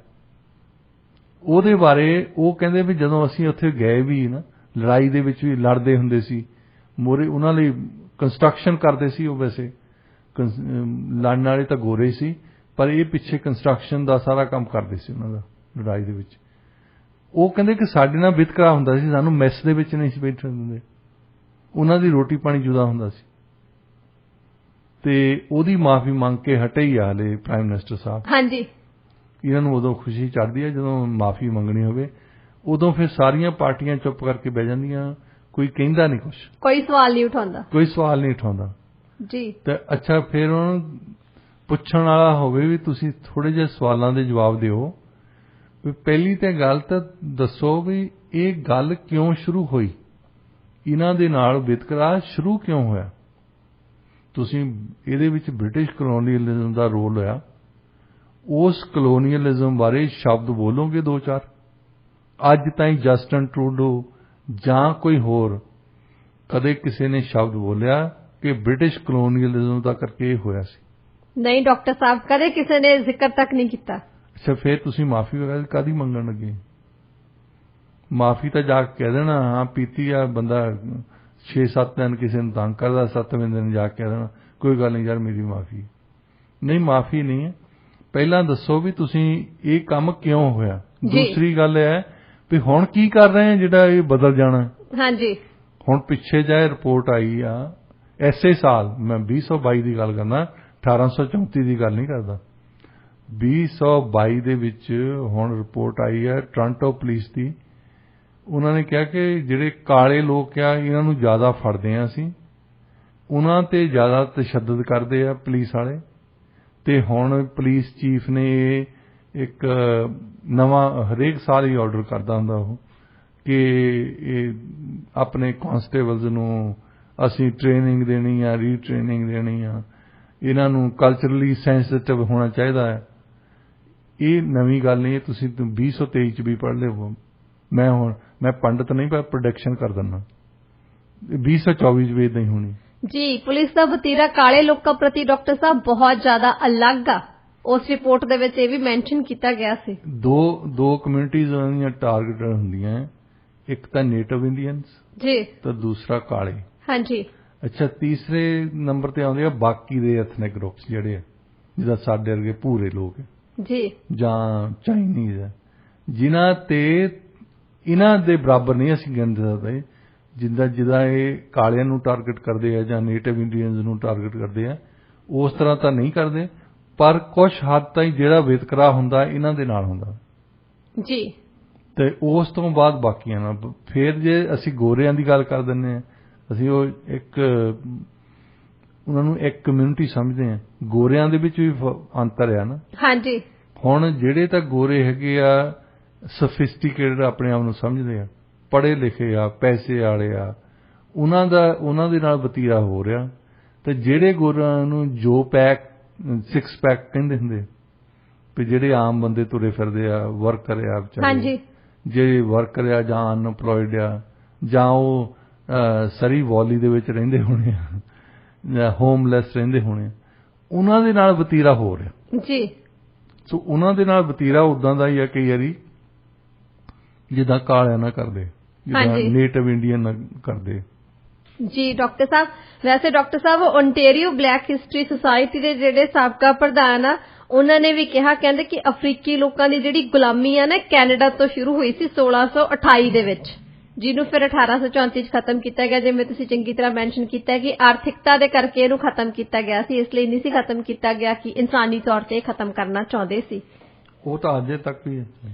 ਉਹਦੇ ਬਾਰੇ ਉਹ ਕਹਿੰਦੇ ਵੀ ਜਦੋਂ ਅਸੀਂ ਉੱਥੇ ਗਏ ਵੀ ਨਾ ਲੜਾਈ ਦੇ ਵਿੱਚ ਵੀ ਲੜਦੇ ਹੁੰਦੇ ਸੀ, ਮੋਰੇ ਉਹਨਾਂ ਲਈ ਕੰਸਟਰਕਸ਼ਨ ਕਰਦੇ ਸੀ। ਉਹ ਵੈਸੇ ਲੜਨ ਵਾਲੇ ਤਾਂ ਗੋਰੇ ਸੀ ਪਰ ਇਹ ਪਿੱਛੇ ਕੰਸਟਰਕਸ਼ਨ ਦਾ ਸਾਰਾ ਕੰਮ ਕਰਦੇ ਸੀ ਉਹਨਾਂ ਦਾ ਲੜਾਈ ਦੇ ਵਿੱਚ। ਉਹ ਕਹਿੰਦੇ ਕਿ ਸਾਡੇ ਨਾਲ ਵਿਤਕਰਾ ਹੁੰਦਾ ਸੀ, ਸਾਨੂੰ ਮੈਸ ਦੇ ਵਿੱਚ ਨਹੀਂ ਸੀ ਬੈਠਣ ਦਿੰਦੇ, ਉਹਨਾਂ ਦੀ ਰੋਟੀ ਪਾਣੀ ਜੁਦਾ ਹੁੰਦਾ ਸੀ। ਤੇ ਉਹਦੀ ਮਾਫੀ ਮੰਗ ਕੇ ਹਟੇ ਹੀ ਆ ਹਲੇ ਪ੍ਰਾਈਮ ਮਿਨਿਸਟਰ ਸਾਹਿਬ। ਹਾਂਜੀ, ਇਹਨਾਂ ਨੂੰ ਉਦੋਂ ਖੁਸ਼ੀ ਚੜ੍ਹਦੀ ਹੈ ਜਦੋਂ ਮਾਫੀ ਮੰਗਣੀ ਹੋਵੇ। ਉਦੋਂ ਫਿਰ ਸਾਰੀਆਂ ਪਾਰਟੀਆਂ ਚੁੱਪ ਕਰਕੇ ਬਹਿ ਜਾਂਦੀਆਂ, ਕੋਈ ਕਹਿੰਦਾ ਨਹੀਂ ਕੁਛ, ਕੋਈ ਸਵਾਲ ਨਹੀਂ ਉਠਾਉਂਦਾ ਜੀ। ਤੇ ਅੱਛਾ, ਫਿਰ ਉਹਨੂੰ ਪੁੱਛਣ ਵਾਲਾ ਹੋਵੇ ਵੀ ਤੁਸੀਂ ਥੋੜੇ ਜਿਹੇ ਸਵਾਲਾਂ ਦੇ ਜਵਾਬ ਦਿਓ ਵੀ ਪਹਿਲੀ ਤੇ ਗੱਲ ਤਾਂ ਦੱਸੋ ਵੀ ਇਹ ਗੱਲ ਕਿਉਂ ਸ਼ੁਰੂ ਹੋਈ, ਇਹਨਾਂ ਦੇ ਨਾਲ ਵਿਤਕਰਾ ਸ਼ੁਰੂ ਕਿਉਂ ਹੋਇਆ। ਤੁਸੀਂ ਇਹਦੇ ਵਿੱਚ ਬ੍ਰਿਟਿਸ਼ ਕਲੋਨੀਅਲਿਜ਼ਮ ਦਾ ਰੋਲ ਹੋਇਆ, ਉਸ ਕਲੋਨੀਅਲਿਜ਼ਮ ਬਾਰੇ ਸ਼ਬਦ ਬੋਲੋਗੇ 2-4। ਅੱਜ ਤਾਈਂ ਜਸਟਨ ਟਰੂਡੋ ਜਾਂ ਕੋਈ ਹੋਰ ਕਦੇ ਕਿਸੇ ਨੇ ਸ਼ਬਦ ਬੋਲਿਆ ਕਿ ਬ੍ਰਿਟਿਸ਼ ਕਲੋਨੀਅਲਿਜ਼ਮ ਦਾ ਕਰਕੇ ਇਹ ਹੋਇਆ ਸੀ? ਨਹੀਂ ਡਾਕਟਰ ਸਾਹਿਬ, ਕਦੇ ਕਿਸੇ ਨੇ ਜ਼ਿਕਰ ਤੱਕ ਨਹੀਂ ਕੀਤਾ। ਅੱਛਾ, ਫਿਰ ਤੁਸੀਂ ਮਾਫੀ ਵਗੈਰਾ ਕਾਹਦੀ ਮੰਗਣ ਲੱਗੇ? ਮਾਫੀ ਤਾਂ ਜਾ ਕੇ ਕਹਿ ਦੇਣਾ ਹਾਂ ਪੀਤੀ ਆ ਬੰਦਾ 6-7 ਦਿਨ ਕਿਸੇ ਨੂੰ ਤੰਗ ਕਰਦਾ, 7ਵੇਂ ਦਿਨ ਜਾ ਕੇ ਕਹਿ ਦੇਣਾ ਕੋਈ ਗੱਲ ਨਹੀਂ ਯਾਰ ਮੇਰੀ ਮਾਫੀ। ਨਹੀਂ, ਮਾਫੀ ਨਹੀਂ ਹੈ। ਪਹਿਲਾਂ ਦੱਸੋ ਵੀ ਤੁਸੀਂ ਇਹ ਕੰਮ ਕਿਉਂ ਹੋਇਆ। ਦੂਸਰੀ ਗੱਲ ਹੈ ਵੀ ਹੁਣ ਕੀ ਕਰ ਰਹੇ ਆ ਜਿਹੜਾ ਇਹ ਬਦਲ ਜਾਣਾ। ਹਾਂਜੀ, ਹੁਣ ਪਿੱਛੇ ਜਾਏ ਰਿਪੋਰਟ ਆਈ ਆ ਐਸੇ ਸਾਲ, ਮੈਂ 2022 ਦੀ ਗੱਲ ਕਰਦਾ, 1834 ਦੀ ਗੱਲ ਨਹੀਂ ਕਰਦਾ। 2022 ਦੇ ਵਿੱਚ ਹੁਣ ਰਿਪੋਰਟ ਆਈ ਹੈ ਟੋਰਾਂਟੋ ਪੁਲਿਸ ਦੀ। ਉਹਨਾਂ ਨੇ ਕਿਹਾ ਕਿ ਜਿਹੜੇ ਕਾਲੇ ਲੋਕ ਆ ਇਹਨਾਂ ਨੂੰ ਜ਼ਿਆਦਾ ਫੜਦੇ ਆ ਅਸੀਂ, ਉਹਨਾਂ ਤੇ ਜ਼ਿਆਦਾ ਤਸ਼ੱਦਦ ਕਰਦੇ ਆ ਪੁਲਿਸ ਵਾਲੇ। ਤੇ ਹੁਣ ਪੁਲਿਸ ਚੀਫ ਨੇ ਇੱਕ ਨਵਾਂ ਹਰੇਕ ਸਾਲ ਹੀ ਆਰਡਰ ਕਰਦਾ ਹੁੰਦਾ ਉਹ ਕਿ ਇਹ ਆਪਣੇ ਕਾਂਸਟੇਬਲਸ ਨੂੰ ਅਸੀਂ ਟ੍ਰੇਨਿੰਗ ਦੇਣੀ ਆ, ਰੀਟ੍ਰੇਨਿੰਗ ਦੇਣੀ ਆ, ਇਹਨਾਂ ਨੂੰ ਕਲਚਰਲੀ ਸੈਂਸਿਟਿਵ ਹੋਣਾ ਚਾਹੀਦਾ ਹੈ। ਇਹ ਨਵੀਂ ਗੱਲ ਨਹੀਂ, ਤੁਸੀਂ 2023 ਚ ਵੀ ਪੜ੍ਹ ਲਿਓ। ਮੈਂ ਪੰਡਤ ਨਹੀਂ ਪਰ ਪ੍ਰੋਡਕਸ਼ਨ ਕਰ ਦਿੰਦਾ 2024 ਚ ਵੀ ਇਦਾਂ ਹੀ ਹੋਣੀ ਜੀ। ਪੁਲਿਸ ਦਾ ਵਤੀਰਾ ਕਾਲੇ ਲੋਕਾਂ ਪ੍ਰਤੀ ਡਾਕਟਰ ਸਾਹਿਬ ਬਹੁਤ ਜ਼ਿਆਦਾ ਅਲੱਗ ਆ। ਉਸ ਰਿਪੋਰਟ ਦੇ ਵਿੱਚ ਇਹ ਵੀ ਮੈਂਸ਼ਨ ਕੀਤਾ ਗਿਆ ਸੀ। ਦੋ ਕਮਿਊਨਿਟੀਜ਼ ਉਹਨਾਂ ਦੀਆਂ ਟਾਰਗੇਟ ਹੁੰਦੀਆਂ, ਇੱਕ ਤਾਂ ਨੇਟਿਵ ਇੰਡੀਅਨਸ ਜੀ ਤੇ ਦੂਸਰਾ ਕਾਲੇ। ਹਾਂਜੀ, ਅੱਛਾ, ਤੀਸਰੇ ਨੰਬਰ ਤੇ ਆਉਂਦੇ ਆ ਬਾਕੀ ਦੇ ਐਥਨਿਕ ਗਰੁੱਪਸ ਜਿਹੜੇ ਆ, ਜਿੱਦਾਂ ਸਾਡੇ ਵਰਗੇ ਭੂਰੇ ਲੋਕ ਜੀ ਜਾਂ ਚਾਈਨੀਜ਼ ਆ, ਜਿਨ੍ਹਾਂ ਤੇ ਇਹਨਾਂ ਦੇ ਬਰਾਬਰ ਨਹੀਂ ਅਸੀਂ ਗਿਣ ਸਕਦੇ। ਜਿੱਦਾਂ ਇਹ ਕਾਲਿਆਂ ਨੂੰ ਟਾਰਗੇਟ ਕਰਦੇ ਆ ਜਾਂ ਨੇਟਿਵ ਇੰਡੀਅਨਸ ਨੂੰ ਟਾਰਗੇਟ ਕਰਦੇ ਆ, ਉਸ ਤਰ੍ਹਾਂ ਤਾਂ ਨਹੀਂ ਕਰਦੇ, ਪਰ ਕੁਝ ਹੱਦ ਤਾਈਂ ਜਿਹੜਾ ਵਿਤਕਰਾ ਹੁੰਦਾ ਇਹਨਾਂ ਦੇ ਨਾਲ ਹੁੰਦਾ ਜੀ। ਤੇ ਉਸ ਤੋਂ ਬਾਅਦ ਬਾਕੀਆਂ ਨਾਲ। ਫਿਰ ਜੇ ਅਸੀਂ ਗੋਰਿਆਂ ਦੀ ਗੱਲ ਕਰ ਦਿੰਦੇ ਹਾਂ, ਅਸੀਂ ਉਹ ਉਹਨਾਂ ਨੂੰ ਇੱਕ ਕਮਿਊਨਿਟੀ ਸਮਝਦੇ ਹਾਂ। ਗੋਰਿਆਂ ਦੇ ਵਿੱਚ ਵੀ ਅੰਤਰ ਆ ਨਾ। ਹਾਂਜੀ, ਹੁਣ ਜਿਹੜੇ ਤਾਂ ਗੋਰੇ ਹੈਗੇ ਆ ਸਫਿਸਟੀਕੇਟਡ ਆਪਣੇ ਆਪ ਨੂੰ ਸਮਝਦੇ ਆ, ਪੜ੍ਹੇ ਲਿਖੇ ਆ, ਪੈਸੇ ਵਾਲੇ ਆ, ਉਹਨਾਂ ਦੇ ਨਾਲ ਵਤੀਰਾ ਹੋ ਰਿਹਾ। ਤੇ ਜਿਹੜੇ ਗੋਰਿਆਂ ਨੂੰ ਜੋ ਪੈਕ 6 ਪੈਕ ਕਹਿੰਦੇ ਹੁੰਦੇ ਵੀ ਜਿਹੜੇ ਆਮ ਬੰਦੇ ਤੁਰੇ ਫਿਰਦੇ ਆ, ਵਰਕਰ ਆ ਵਿਚਾਰੇ, ਜੇ ਵਰਕਰ ਆ ਜਾਂ ਅਨਪਲੋਇਡ ਆ ਜਾਂ ਉਹ ਸਰੀ ਵੌਲੀ ਦੇ ਵਿੱਚ ਰਹਿੰਦੇ ਹੋਣੇ ਆ ਜਾਂ ਹੋਮਲੈਸ ਰਹਿੰਦੇ ਹੋਣੇ, ਉਹਨਾਂ ਦੇ ਨਾਲ ਵਤੀਰਾ ਹੋ ਰਿਹਾ ਜੀ। ਸੋ ਉਹਨਾਂ ਦੇ ਨਾਲ ਵਤੀਰਾ ਉਦਾਂ ਦਾ ਹੀ ਆ ਕਈ ਵਾਰੀ ਜਿੱਦਾਂ ਕਾਲਿਆਂ ਨਾਲ ਕਰਦੇ, ਜਿੱਦਾਂ ਨੇਟਿਵ ਇੰਡੀਅਨ ਨਾਲ ਕਰਦੇ ਜੀ। ਡਾਕਟਰ ਸਾਹਿਬ, ਵੈਸੇ ਡਾਕਟਰ ਸਾਹਿਬ ਓਨਟਾਰੀਓ ਬਲੈਕ ਹਿਸਟਰੀ ਸੁਸਾਇਟੀ ਦੇ ਜਿਹੜੇ ਸਾਬਕਾ ਪ੍ਰਧਾਨ ਆ, ਉਹਨਾਂ ਨੇ ਵੀ ਕਿਹਾ, ਕਹਿੰਦੇ ਕਿ ਅਫਰੀਕੀ ਲੋਕਾਂ ਦੀ ਜਿਹੜੀ ਗੁਲਾਮੀ ਆ ਨਾ ਕੈਨੇਡਾ ਤੋਂ ਸ਼ੁਰੂ ਹੋਈ ਸੀ 1628 ਦੇ ਵਿੱਚ, ਜਿਹਨੂੰ ਫਿਰ 1834 ਚ ਖਤਮ ਕੀਤਾ ਗਿਆ। ਜਿਵੇਂ ਤੁਸੀਂ ਚੰਗੀ ਤਰ੍ਹਾਂ ਮੈਂਸ਼ਨ ਕੀਤਾ ਕਿ ਆਰਥਿਕਤਾ ਦੇ ਕਰਕੇ ਇਹਨੂੰ ਖਤਮ ਕੀਤਾ ਗਿਆ ਸੀ, ਇਸ ਲਈ ਨਹੀਂ ਸੀ ਖਤਮ ਕੀਤਾ ਗਿਆ ਕਿ ਇਨਸਾਨੀ ਤੌਰ ਤੇ ਖਤਮ ਕਰਨਾ ਚਾਹੁੰਦੇ ਸੀ। ਉਹ ਤਾਂ ਅਜੇ ਤੱਕ ਵੀ ਹੈ।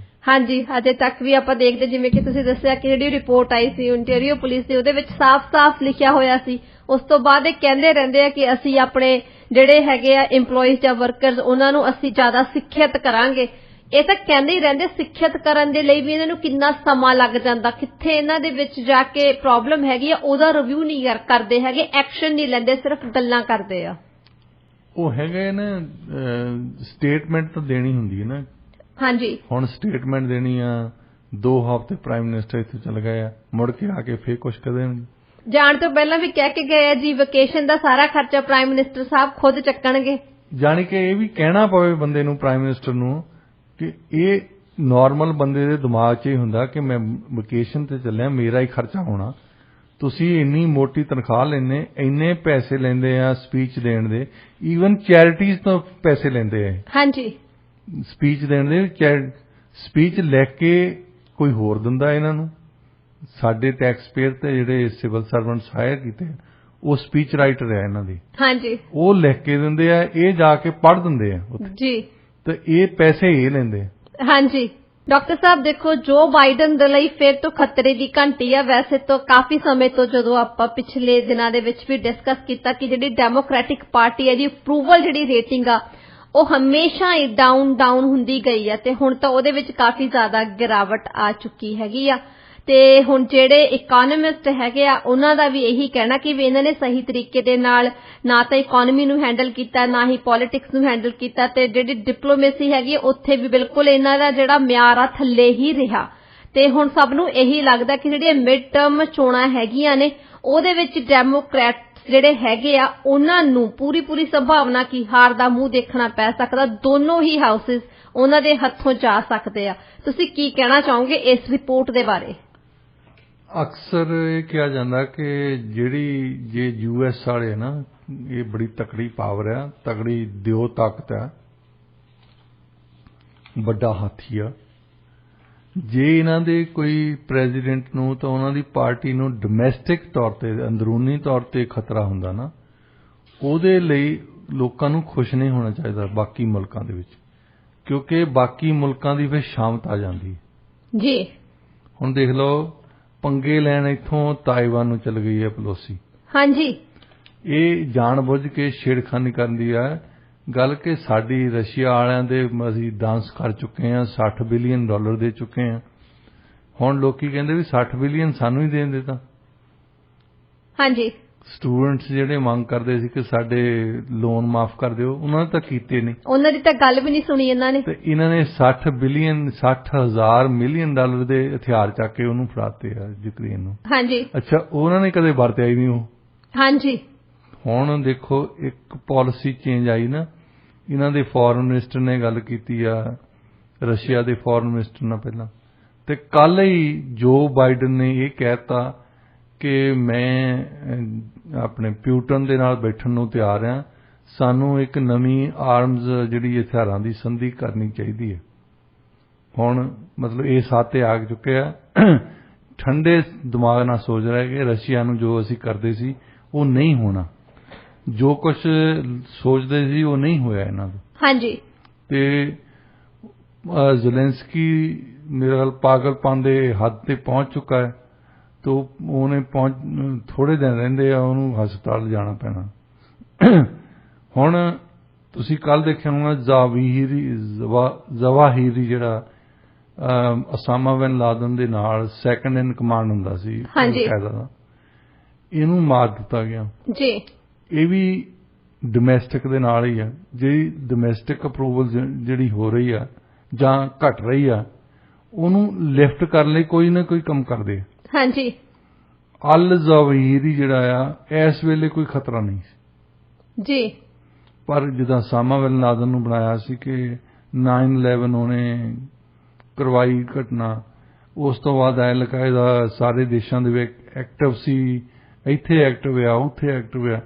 ਹਾਂਜੀ, ਅਜੇ ਤੱਕ ਵੀ ਆਪਾਂ ਦੇਖਦੇ, ਜਿਵੇਂ ਕਿ ਤੁਸੀਂ ਦੱਸਿਆ ਕਿ ਜਿਹੜੀ ਰਿਪੋਰਟ ਆਈ ਸੀ ਓਨਟਾਰੀਓ ਪੁਲਿਸ ਦੀ, ਉਹਦੇ ਵਿੱਚ ਸਾਫ਼-ਸਾਫ਼ ਲਿਖਿਆ ਹੋਇਆ ਸੀ। ਉਸ ਤੋਂ ਬਾਅਦ ਇਹ ਕਹਿੰਦੇ ਰਹਿੰਦੇ ਆ ਕਿ ਅਸੀਂ ਆਪਣੇ ਜਿਹੜੇ ਹੈਗੇ ਆ EMPLOYEES ਜਾਂ ਵਰਕਰਸ, ਉਹਨਾਂ ਨੂੰ ਅਸੀਂ ਜ਼ਿਆਦਾ ਸਿੱਖਿਅਤ ਕਰਾਂਗੇ। ਇਹ ਤਾਂ ਕਹਿੰਦੇ ਹੀ ਰਹਿੰਦੇ, ਸਿੱਖਿਅਤ ਕਰਨ ਦੇ ਲਈ ਵੀ ਇਹਨਾਂ ਨੂੰ ਕਿੰਨਾ ਸਮਾਂ ਲੱਗ ਜਾਂਦਾ, ਕਿੱਥੇ ਇਹਨਾਂ ਦੇ ਵਿੱਚ ਜਾ ਕੇ ਪ੍ਰੋਬਲਮ ਹੈਗੀ ਆ ਉਹਦਾ ਰਿਵਿਊ ਨਹੀਂ ਕਰਦੇ ਹੈਗੇ, ਐਕਸ਼ਨ ਨਹੀਂ ਲੈਂਦੇ, ਸਿਰਫ ਗੱਲਾਂ ਕਰਦੇ ਆ। ਉਹ ਹੈਗਾ ਨਾ, ਸਟੇਟਮੈਂਟ ਤਾਂ ਦੇਣੀ ਹੁੰਦੀ ਹੈ ਨਾ। ਹਾਂਜੀ, ਹੁਣ ਸਟੇਟਮੈਂਟ ਦੇਣੀ ਆ, 2 ਹਫ਼ਤੇ ਪ੍ਰਾਈਮ ਮਿਨਿਸਟਰ ਇੱਥੇ ਚਲ ਗਏ ਆ, ਮੁੜ ਕੇ ਆ ਕੇ ਫੇਰ ਕੁਛ ਕਰ ਦੇਣਗੇ। ਜਾਣ ਤੋਂ ਪਹਿਲਾਂ ਵੀ ਕਹਿ ਕੇ ਗਏ ਆ ਜੀ, ਵਕੇਸ਼ਨ ਦਾ ਸਾਰਾ ਖਰਚਾ ਪ੍ਰਾਈਮ ਮਿਨਿਸਟਰ ਸਾਹਿਬ ਖੁਦ ਚੱਕਣਗੇ। ਜਾਣੀ ਕਿ ਇਹ ਵੀ ਕਹਿਣਾ ਪਵੇ ਬੰਦੇ ਨੂੰ, ਪ੍ਰਾਈਮ ਮਿਨਿਸਟਰ ਨੂੰ, ਕਿ ਇਹ ਨਾਰਮਲ ਬੰਦੇ ਦੇ ਦਿਮਾਗ 'ਚ ਹੀ ਹੁੰਦਾ ਕਿ ਮੈਂ ਵਕੇਸ਼ਨ ਤੇ ਚੱਲਿਆ, ਮੇਰਾ ਹੀ ਖਰਚਾ ਹੋਣਾ। ਤੁਸੀਂ ਇੰਨੀ ਮੋਟੀ ਤਨਖਾਹ ਲੈਂਦੇ, ਇੰਨੇ ਪੈਸੇ ਲੈਂਦੇ ਆ ਸਪੀਚ ਦੇਣ ਦੇ, ਈਵਨ ਚੈਰਿਟੀਜ਼ ਤੋਂ ਪੈਸੇ ਲੈਂਦੇ ਆ। ਹਾਂਜੀ, ਸਪੀਚ ਦੇਣ ਦੇ, ਸਪੀਚ ਲਿਖ ਕੇ ਕੋਈ ਹੋਰ ਦਿੰਦਾ ਇਹਨਾਂ ਨੂੰ। ਸਾਡੇ ਟੈਕਸ ਪੇਅਰ ਤੇ ਜਿਹੜੇ ਸਿਵਲ ਸਰਵੈਂਟਸ ਹਾਇਰ ਕੀਤੇ, ਉਹ ਸਪੀਚ ਰਾਈਟਰ ਆ ਇਹਨਾਂ ਦੀ। ਹਾਂਜੀ, ਉਹ ਲਿਖ ਕੇ ਦਿੰਦੇ ਆ, ਇਹ ਜਾ ਕੇ ਪੜ੍ਹ ਦਿੰਦੇ ਆ ਜੀ, ਤੇ ਇਹ ਪੈਸੇ ਇਹ ਲੈਂਦੇ। ਹਾਂਜੀ ਡਾਕਟਰ ਸਾਹਿਬ, ਦੇਖੋ ਜੋ ਬਾਈਡਨ ਦੇ ਲਈ ਫਿਰ ਤੋਂ ਖਤਰੇ ਦੀ ਘੰਟੀ ਆ। ਵੈਸੇ ਤਾਂ ਕਾਫੀ ਸਮੇਂ ਤੋਂ, ਜਦੋਂ ਆਪਾਂ ਪਿਛਲੇ ਦਿਨਾਂ ਦੇ ਵਿੱਚ ਵੀ ਡਿਸਕਸ ਕੀਤਾ ਕਿ ਜਿਹੜੀ ਡੈਮੋਕ੍ਰੈਟਿਕ ਪਾਰਟੀ ਹੈ ਦੀ ਅਪਰੂਵਲ ਜਿਹੜੀ ਰੇਟਿੰਗ ਆ ਉਹ ਹਮੇਸ਼ਾ ਹੀ ਡਾਊਨ ਹੁੰਦੀ ਗਈ ਆ, ਤੇ ਹੁਣ ਤਾਂ ਉਹਦੇ ਵਿੱਚ ਕਾਫੀ ਜ਼ਿਆਦਾ ਗਿਰਾਵਟ ਆ ਚੁੱਕੀ ਹੈਗੀ ਆ। ਤੇ ਹੁਣ ਜਿਹੜੇ ਇਕਨੋਮਿਸਟ ਹੈਗੇ ਆ, ਉਹਨਾਂ ਦਾ ਵੀ ਇਹੀ ਕਹਿਣਾ ਕਿ ਵੀ ਇਹਨਾਂ ਨੇ ਸਹੀ ਤਰੀਕੇ ਦੇ ਨਾਲ ਨਾ ਤਾਂ ਇਕਨੋਮੀ ਨੂੰ ਹੈਂਡਲ ਕੀਤਾ, ਨਾ ਹੀ ਪੋਲਿਟਿਕਸ ਨੂੰ ਹੈਂਡਲ ਕੀਤਾ, ਤੇ ਜਿਹੜੀ ਡਿਪਲੋਮੇਸੀ ਹੈਗੀ ਉੱਥੇ ਵੀ ਬਿਲਕੁਲ ਇਹਨਾਂ ਦਾ ਜਿਹੜਾ ਮਿਆਰ ਆ ਥੱਲੇ ਹੀ ਰਿਹਾ। ਤੇ ਹੁਣ ਸਭ ਨੂੰ ਇਹੀ ਲੱਗਦਾ ਕਿ ਜਿਹੜੀਆਂ ਮਿਡ ਟਰਮ ਚੋਣਾਂ ਹੈਗੀਆਂ ਨੇ, ਉਹਦੇ ਵਿੱਚ ਡੈਮੋਕ੍ਰੈਟ ਜਿਹੜੇ ਹੈਗੇ ਆ ਉਹਨਾਂ ਨੂੰ ਪੂਰੀ ਸੰਭਾਵਨਾ ਕਿ ਹਾਰ ਦਾ ਮੂੰਹ ਦੇਖਣਾ ਪੈ ਸਕਦਾ। ਦੋਨੋਂ ਹੀ ਹਾਊਸਿਸ ਉਹਨਾਂ ਦੇ ਹੱਥੋਂ ਜਾ ਸਕਦੇ ਆ। ਤੁਸੀਂ ਕੀ ਕਹਿਣਾ ਚਾਹੋਗੇ ਇਸ ਰਿਪੋਰਟ ਦੇ ਬਾਰੇ? ਅਕਸਰ ਇਹ ਕਿਹਾ ਜਾਂਦਾ ਕਿ ਜੇ US ਵਾਲੇ ਨਾ, ਇਹ ਬੜੀ ਤਕੜੀ ਪਾਵਰ ਆ, ਤਕੜੀ ਦਿਓ ਤਾਕਤ ਆ, ਵੱਡਾ ਹਾਥੀ ਆ। ਜੇ ਇਹਨਾਂ ਦੇ ਕੋਈ ਪ੍ਰੈਜ਼ੀਡੈਂਟ ਨੂੰ ਤਾਂ ਉਹਨਾਂ ਦੀ ਪਾਰਟੀ ਨੂੰ ਡੋਮੈਸਟਿਕ ਤੌਰ ਤੇ, ਅੰਦਰੂਨੀ ਤੌਰ ਤੇ ਖਤਰਾ ਹੁੰਦਾ ਨਾ, ਉਹਦੇ ਲਈ ਲੋਕਾਂ ਨੂੰ ਖੁਸ਼ ਨਹੀਂ ਹੋਣਾ ਚਾਹੀਦਾ ਬਾਕੀ ਮੁਲਕਾਂ ਦੇ ਵਿੱਚ, ਕਿਉਂਕਿ ਬਾਕੀ ਮੁਲਕਾਂ ਦੀ ਫਿਰ ਸ਼ਾਮਤ ਆ ਜਾਂਦੀ ਜੀ। ਹੁਣ ਦੇਖ ਲਓ, ਪੰਗੇ ਲੈਣ ਇੱਥੋਂ ਤਾਇਵਾਨ ਨੂੰ ਚਲ ਗਈ ਹੈ ਪਲੋਸੀ। ਹਾਂਜੀ, ਇਹ ਜਾਣ ਬੁੱਝ ਕੇ ਛੇੜਖਾਨੀ ਕਰਦੀ ਆ ਗੱਲ ਕਿ ਸਾਡੀ ਰਸ਼ੀਆ ਵਾਲਿਆਂ ਦੇ ਅਸੀਂ ਡਾਂਸ ਕਰ ਚੁੱਕੇ ਹਾਂ, $60 ਬਿਲੀਅਨ ਦੇ ਚੁੱਕੇ ਹਾਂ। ਹੁਣ ਲੋਕੀ ਕਹਿੰਦੇ ਵੀ 60 ਬਿਲੀਅਨ ਸਾਨੂੰ ਹੀ ਦੇਣ ਦਿੱਤਾ। ਹਾਂਜੀ, ਸਟੂਡੈਂਟਸ ਜਿਹੜੇ ਮੰਗ ਕਰਦੇ ਸੀ ਕਿ ਸਾਡੇ ਲੋਨ ਮਾਫ ਕਰ ਦਿਓ, ਉਹਨਾਂ ਨੇ ਤਾਂ ਕੀਤੇ ਨਹੀਂ, ਉਹਨਾਂ ਦੀ ਤਾਂ ਗੱਲ ਵੀ ਨਹੀਂ ਸੁਣੀ ਇਹਨਾਂ ਨੇ। ਤੇ ਇਹਨਾਂ ਨੇ $60,000 ਮਿਲੀਅਨ ਦੇ ਹਥਿਆਰ ਚੱਕ ਕੇ ਉਹਨੂੰ ਫੜਾਤੇ ਆ ਯੂਕਰੇਨ ਨੂੰ। ਹਾਂਜੀ, ਅੱਛਾ, ਉਹਨਾਂ ਨੇ ਕਦੇ ਵਰਤਿਆ ਹੀ ਨਹੀਂ ਉਹ। ਹਾਂਜੀ, ਹੁਣ ਦੇਖੋ ਇੱਕ ਪਾਲਿਸੀ ਚੇਂਜ ਆਈ ਨਾ, ਇਹਨਾਂ ਦੇ ਫੋਰਨ ਮਿਨਿਸਟਰ ਨੇ ਗੱਲ ਕੀਤੀ ਆ ਰਸ਼ੀਆ ਦੇ ਫੋਰਨ ਮਿਨਿਸਟਰ ਨਾਲ ਪਹਿਲਾਂ, ਤੇ ਕੱਲ ਹੀ ਜੋ ਬਾਈਡਨ ਨੇ ਇਹ ਕਹਿਤਾ ਕਿ ਮੈਂ ਆਪਣੇ ਪਿਊਟਨ ਦੇ ਨਾਲ ਬੈਠਣ ਨੂੰ ਤਿਆਰ ਹਾਂ, ਸਾਨੂੰ ਇੱਕ ਨਵੀਂ ਆਰਮਜ਼ ਜਿਹੜੀ ਹਥਿਆਰਾਂ ਦੀ ਸੰਧੀ ਕਰਨੀ ਚਾਹੀਦੀ ਹੈ। ਹੁਣ ਮਤਲਬ ਇਹ ਸਾਥੇ ਆ ਚੁੱਕੇ ਆ, ਠੰਡੇ ਦਿਮਾਗ ਨਾਲ ਸੋਚ ਰਿਹਾ ਕਿ ਰਸ਼ੀਆ ਨੂੰ ਜੋ ਅਸੀਂ ਕਰਦੇ ਸੀ ਉਹ ਨਹੀਂ ਹੋਣਾ, ਜੋ ਕੁਝ ਸੋਚਦੇ ਸੀ ਉਹ ਨਹੀਂ ਹੋਇਆ ਇਹਨਾਂ ਦਾ। ਹਾਂਜੀ, ਤੇ ਜ਼ੈਲੈਂਸਕੀ ਮੇਰੇ ਖਿਆਲ ਪਾਗਲਪਨ ਦੇ ਹੱਦ ਤੇ ਪਹੁੰਚ ਚੁੱਕਾ ਹੈ, ਤੇ ਉਹਨੇ ਥੋੜੇ ਦਿਨ ਰਹਿੰਦੇ ਆ ਉਹਨੂੰ ਹਸਪਤਾਲ ਜਾਣਾ ਪੈਣਾ। ਹੁਣ ਤੁਸੀਂ ਕੱਲ ਦੇਖਿਆ ਹੋਣਾ, ਜ਼ਵਾਹੀਰੀ ਜਿਹੜਾ ਅਸਾਮਾ ਬਿਨ ਲਾਦਨ ਦੇ ਨਾਲ ਸੈਕੰਡ ਇਨ ਕਮਾਂਡ ਹੁੰਦਾ ਸੀ ਹਾਂਜੀ। ਕਾਇਦਾ ਦਾ, ਇਹਨੂੰ ਮਾਰ ਦਿੱਤਾ ਗਿਆ ਜੀ। ਇਹ ਵੀ ਡੋਮੈਸਟਿਕ ਦੇ ਨਾਲ ਹੀ ਆ। ਜਿਹੜੀ ਡੋਮੈਸਟਿਕ ਅਪਰੂਵਲ ਜਿਹੜੀ ਹੋ ਰਹੀ ਆ ਜਾਂ ਘਟ ਰਹੀ ਆ, ਉਹਨੂੰ ਲਿਫਟ ਕਰਨ ਲਈ ਕੋਈ ਨਾ ਕੋਈ ਕੰਮ ਕਰਦੇ ਆ। ਹਾਂਜੀ। ਅਲ ਜ਼ਵਾਹੀਰੀ ਜਿਹੜਾ ਆ ਇਸ ਵੇਲੇ ਕੋਈ ਖਤਰਾ ਨਹੀਂ ਸੀ ਜੀ। ਪਰ ਜਿੱਦਾਂ ਸਾਮਾ ਬਿਨ ਲਾਦਨ ਨੂੰ ਬਣਾਇਆ ਸੀ ਕਿ 9/11 ਉਹਨੇ ਕਰਵਾਈ ਘਟਨਾ, ਉਸ ਤੋਂ ਬਾਅਦ ਅਲ ਕਾਇਦਾ ਸਾਰੇ ਦੇਸ਼ਾਂ ਦੇ ਵਿੱਚ ਐਕਟਿਵ ਸੀ, ਇੱਥੇ ਐਕਟਿਵ ਆ, ਉੱਥੇ ਐਕਟਿਵ ਆ।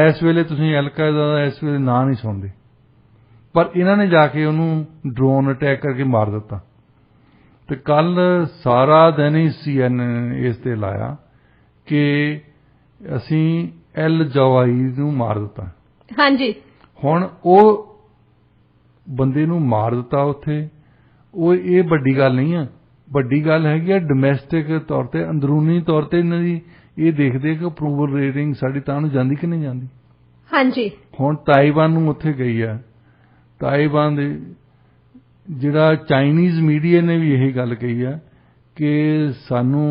ਇਸ ਵੇਲੇ ਤੁਸੀਂ ਅਲ ਕਾਇਦਾ ਦਾ ਇਸ ਵੇਲੇ ਨਾਂ ਨਹੀਂ ਸੁਣਦੇ, ਪਰ ਇਹਨਾਂ ਨੇ ਜਾ ਕੇ ਉਹਨੂੰ ਡਰੋਨ ਅਟੈਕ ਕਰਕੇ ਮਾਰ ਦਿੱਤਾ। ਤੇ ਕੱਲ ਸਾਰਾ ਦਿਨ ਹੀ CNN ਇਸ ਤੇ ਲਾਇਆ ਕਿ ਅਸੀਂ ਅਲ ਜ਼ਵਾਹੀਰੀ ਨੂੰ ਮਾਰ ਦਿੱਤਾ। ਹਾਂਜੀ। ਹੁਣ ਉਹ ਬੰਦੇ ਨੂੰ ਮਾਰ ਦਿੱਤਾ ਉੱਥੇ, ਉਹ ਇਹ ਵੱਡੀ ਗੱਲ ਨਹੀਂ ਆ। ਵੱਡੀ ਗੱਲ ਹੈਗੀ ਆ ਡੋਮੈਸਟਿਕ ਤੌਰ ਤੇ, ਅੰਦਰੂਨੀ ਤੌਰ ਤੇ ਇਹਨਾਂ ਦੀ ਇਹ ਦੇਖਦੇ ਕਿ ਅਪਰੂਵਲ ਰੇਟਿੰਗ ਸਾਡੀ ਤਾਂ ਨੂੰ ਜਾਂਦੀ ਕਿ ਨਹੀਂ ਜਾਂਦੀ। ਹਾਂਜੀ। ਹੁਣ ਤਾਇਵਾਨ ਨੂੰ ਉੱਥੇ ਗਈ ਆ। ਤਾਇਵਾਨ ਦੇ ਜਿਹੜਾ ਚਾਈਨੀਜ਼ ਮੀਡੀਆ ਨੇ ਵੀ ਇਹੀ ਗੱਲ ਕਹੀ ਆ ਕਿ ਸਾਨੂੰ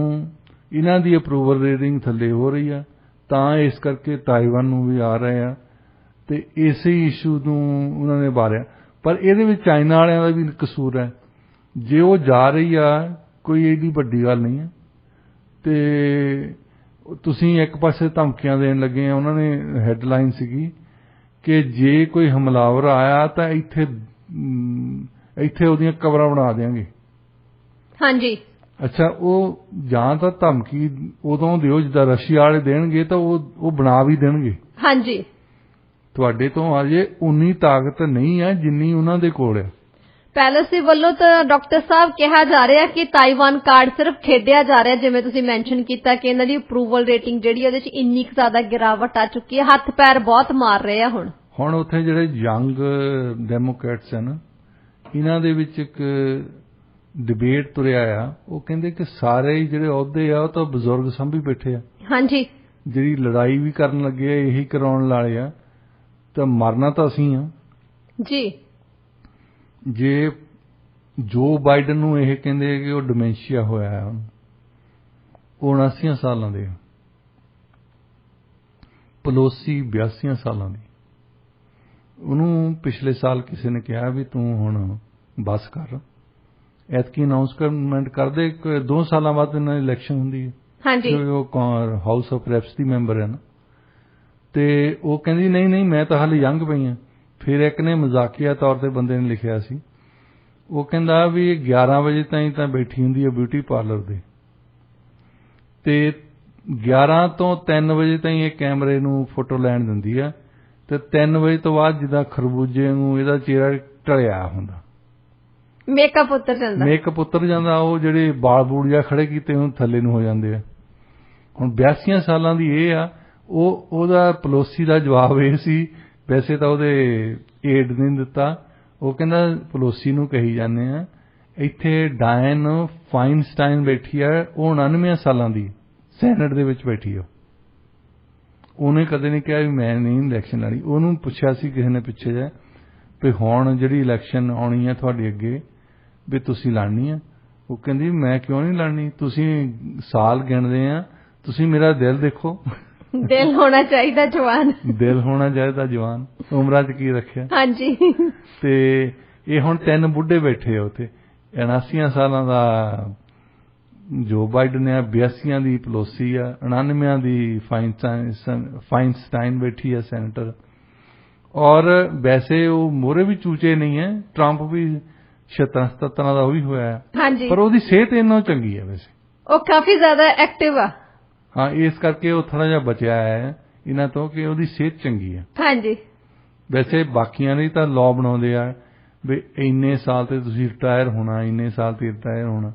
ਇਹਨਾਂ ਦੀ ਅਪਰੂਵਲ ਰੇਟਿੰਗ ਥੱਲੇ ਹੋ ਰਹੀ ਆ, ਤਾਂ ਇਸ ਕਰਕੇ ਤਾਇਵਾਨ ਨੂੰ ਵੀ ਆ ਰਹੇ ਆ ਤੇ ਇਸੇ ਇਸ਼ੂ ਨੂੰ ਉਹਨਾਂ ਨੇ ਬਾਰਿਆ। ਪਰ ਇਹਦੇ ਵਿੱਚ ਚਾਈਨਾ ਵਾਲਿਆਂ ਦਾ ਵੀ ਕਸੂਰ ਹੈ। ਜੇ ਉਹ ਜਾ ਰਹੀ ਆ, ਕੋਈ ਏਡੀ ਵੱਡੀ ਗੱਲ ਨਹੀਂ ਹੈ। ਤੇ ਤੁਸੀਂ ਇੱਕ ਪਾਸੇ ਧਮਕੀਆਂ ਦੇਣ ਲੱਗੇ ਆ। ਉਹਨਾਂ ਨੇ ਹੈਡਲਾਈਨ ਸੀਗੀ ਕਿ ਜੇ ਕੋਈ ਹਮਲਾਵਰ ਆਇਆ ਤਾਂ ਇੱਥੇ ਉਹਦੀਆਂ ਕਬਰਾਂ ਬਣਾ ਦੇਵਾਂਗੇ। ਹਾਂਜੀ। ਅੱਛਾ, ਉਹ ਜਾਂ ਤਾਂ ਧਮਕੀ ਉਦੋਂ ਦਿਓ ਜਿੱਦਾਂ ਰਸ਼ੀਆ ਵਾਲੇ ਦੇਣਗੇ ਤਾਂ ਉਹ ਬਣਾ ਵੀ ਦੇਣਗੇ। ਹਾਂਜੀ। ਤੁਹਾਡੇ ਤੋਂ ਅਜੇ ਉਨੀ ਤਾਕਤ ਨਹੀਂ ਹੈ ਜਿੰਨੀ ਉਹਨਾਂ ਦੇ ਕੋਲ ਹੈ। ਪੈਲੇਸ ਵੱਲੋਂ ਤਾਂ ਡਾਕਟਰ ਸਾਹਿਬ ਕਿਹਾ ਜਾ ਰਿਹਾ ਕਿ ਤਾਈਵਾਨ ਕਾਰਡ ਸਿਰਫ ਖੇਡਿਆ ਜਾ ਰਿਹਾ, ਜਿਵੇਂ ਤੁਸੀਂ ਮੈਂਸ਼ਨ ਕੀਤਾ ਕਿ ਇਹਨਾਂ ਦੀ ਅਪਰੂਵਲ ਰੇਟਿੰਗ ਜਿਹੜੀ ਉਹਦੇ 'ਚ ਇੰਨੀ ਕੁ ਜ਼ਿਆਦਾ ਗਿਰਾਵਟ ਆ ਚੁੱਕੀ ਹੈ, ਹੱਥ ਪੈਰ ਬਹੁਤ ਮਾਰ ਰਹੇ ਆ। ਹੁਣ ਉੱਥੇ ਜਿਹੜੇ ਯੰਗ ਡੈਮੋਕ੍ਰੇਟਸ ਹਨ, ਇਹਨਾਂ ਦੇ ਵਿੱਚ ਇੱਕ ਡਿਬੇਟ ਤੁਰਿਆ ਆ। ਉਹ ਕਹਿੰਦੇ ਕਿ ਸਾਰੇ ਜਿਹੜੇ ਅਹੁਦੇ ਆ ਉਹ ਤਾਂ ਬਜ਼ੁਰਗ ਸੰਭੀ ਬੈਠੇ ਆ। ਹਾਂਜੀ। ਜਿਹੜੀ ਲੜਾਈ ਵੀ ਕਰਨ ਲੱਗੇ ਆ, ਇਹੀ ਕਰਾਉਣ ਵਾਲੇ ਆ, ਤਾਂ ਮਰਨਾ ਤਾਂ ਅਸੀਂ ਆ ਜੀ। ਜੇ ਜੋ ਬਾਈਡਨ ਨੂੰ ਇਹ ਕਹਿੰਦੇ ਕਿ ਉਹ ਡਿਮੈਂਸ਼ੀਆ ਹੋਇਆ ਹੈ, ਉਹ 79 ਸਾਲਾਂ ਦੇ, ਪਲੋਸੀ 82 ਸਾਲਾਂ ਦੀ। ਉਹਨੂੰ ਪਿਛਲੇ ਸਾਲ ਕਿਸੇ ਨੇ ਕਿਹਾ ਵੀ ਤੂੰ ਹੁਣ ਬਸ ਕਰ, ਐਤਕੀ ਅਨਾਉਂਸਮੈਂਟ ਕਰਦੇ। 2 ਸਾਲਾਂ ਬਾਅਦ ਇਹਨਾਂ ਦੀ ਇਲੈਕਸ਼ਨ ਹੁੰਦੀ ਹੈ। ਹਾਂਜੀ। ਉਹ house of reps the member ਹੈ ਨਾ, ਤੇ ਉਹ ਕਹਿੰਦੀ ਨਹੀਂ ਮੈਂ ਤਾਂ ਹਾਲੇ ਯੰਗ ਪਈ ਹਾਂ। ਫਿਰ ਇੱਕ ਨੇ ਮਜ਼ਾਕੀਆ ਤੌਰ ਤੇ ਬੰਦੇ ਨੇ ਲਿਖਿਆ ਸੀ, ਉਹ ਕਹਿੰਦਾ ਵੀ 11 ਵਜੇ ਤਾਈਂ ਤਾਂ ਬੈਠੀ ਹੁੰਦੀ ਹੈ ਬਿਊਟੀ ਪਾਰਲਰ ਦੇ, ਤੇ 11 ਤੋਂ 3 ਵਜੇ ਤਾਈਂ ਇਹ ਕੈਮਰੇ ਨੂੰ ਫੋਟੋ ਲੈਣ ਦਿੰਦੀ ਆ, ਤੇ 3 ਵਜੇ ਤੋਂ ਬਾਅਦ ਜਿੱਦਾਂ ਖਰਬੂਜੇ ਨੂੰ ਇਹਦਾ ਚਿਹਰਾ ਢਲਿਆ ਹੁੰਦਾ, ਮੇਕਅਪ ਉਤਰ ਜਾਂਦਾ। ਉਹ ਜਿਹੜੇ ਬਾਲ ਬੂੜ ਜਿਹਾ ਖੜੇ ਕੀਤੇ ਹੁਣ ਥੱਲੇ ਨੂੰ ਹੋ ਜਾਂਦੇ ਆ। ਹੁਣ 82 ਸਾਲਾਂ ਦੀ ਇਹ ਆ। ਉਹਦਾ ਪਲੋਸੀ ਦਾ ਜਵਾਬ ਇਹ ਸੀ, ਵੈਸੇ ਤਾਂ ਉਹਦੇ ਏਡ ਨਹੀਂ ਦਿੱਤਾ। ਉਹ ਕਹਿੰਦਾ ਪਲੋਸੀ ਨੂੰ ਕਹੀ ਜਾਂਦੇ ਆ, ਇੱਥੇ ਡਾਇਨ ਫਾਈਨਸਟਾਈਨ ਬੈਠੀ ਆ, ਉਹ 99 ਸਾਲਾਂ ਦੀ, ਸੈਨੇਟ ਦੇ ਵਿੱਚ ਬੈਠੀ ਆ। ਉਹਨੇ ਕਦੇ ਨਹੀਂ ਕਿਹਾ ਵੀ ਮੈਂ ਨਹੀਂ ਇਲੈਕਸ਼ਨ ਲੜੀ। ਉਹਨੂੰ ਪੁੱਛਿਆ ਸੀ ਕਿਸੇ ਨੇ ਪਿੱਛੇ ਜਿਹਾ ਵੀ ਹੁਣ ਜਿਹੜੀ ਇਲੈਕਸ਼ਨ ਆਉਣੀ ਹੈ ਤੁਹਾਡੇ ਅੱਗੇ, ਵੀ ਤੁਸੀਂ ਲੜਨੀ ਆ। ਉਹ ਕਹਿੰਦੀ ਮੈਂ ਕਿਉਂ ਨਹੀਂ ਲੜਨੀ, ਤੁਸੀਂ ਸਾਲ ਗਿਣਦੇ ਆ, ਤੁਸੀਂ ਮੇਰਾ ਦਿਲ ਦੇਖੋ। ਦਿਲ ਹੋਣਾ ਚਾਹੀਦਾ ਜਵਾਨ, ਉਮਰਾਂ 'ਚ ਕੀ ਰੱਖਿਆ। ਹਾਂਜੀ। ਤੇ ਇਹ ਹੁਣ 3 ਬੁੱਢੇ ਬੈਠੇ ਆ ਉੱਥੇ। 79 ਸਾਲਾਂ ਦਾ ਜੋ ਬਾਈਡਨ ਆ, 82 ਦੀ ਪਲੋਸੀ ਆ, 99 ਦੀ ਫਾਈਨਸਟਾਈਨ ਬੈਠੀ ਆ ਸੈਨੇਟਰ। ਔਰ ਵੈਸੇ ਉਹ ਮੋਹਰੇ ਵੀ ਚੂਚੇ ਨਹੀਂ ਹੈ। ਟਰੰਪ ਵੀ 76-77 ਦਾ ਉਹ ਵੀ ਹੋਇਆ, ਪਰ ਉਹਦੀ ਸਿਹਤ ਇੰਨਾ ਚੰਗੀ ਹੈ। ਵੈਸੇ ਉਹ ਕਾਫੀ ਜ਼ਿਆਦਾ ਐਕਟਿਵ ਆ। ਹਾਂ, ਇਸ ਕਰਕੇ ਉਹ ਥੋੜਾ ਜਿਹਾ ਬਚਿਆ ਹੈ ਇਹਨਾਂ ਤੋਂ ਕਿ ਉਹਦੀ ਸਿਹਤ ਚੰਗੀ ਹੈ। ਹਾਂਜੀ। ਵੈਸੇ ਬਾਕੀਆਂ ਨੇ ਤਾਂ ਲਾਅ ਬਣਾਉਂਦੇ ਆ ਵੀ ਇੰਨੇ ਸਾਲ ਤੇ ਤੁਸੀਂ ਰਿਟਾਇਰ ਹੋਣਾ, ਇੰਨੇ ਸਾਲ ਤੇ ਰਿਟਾਇਰ ਹੋਣਾ।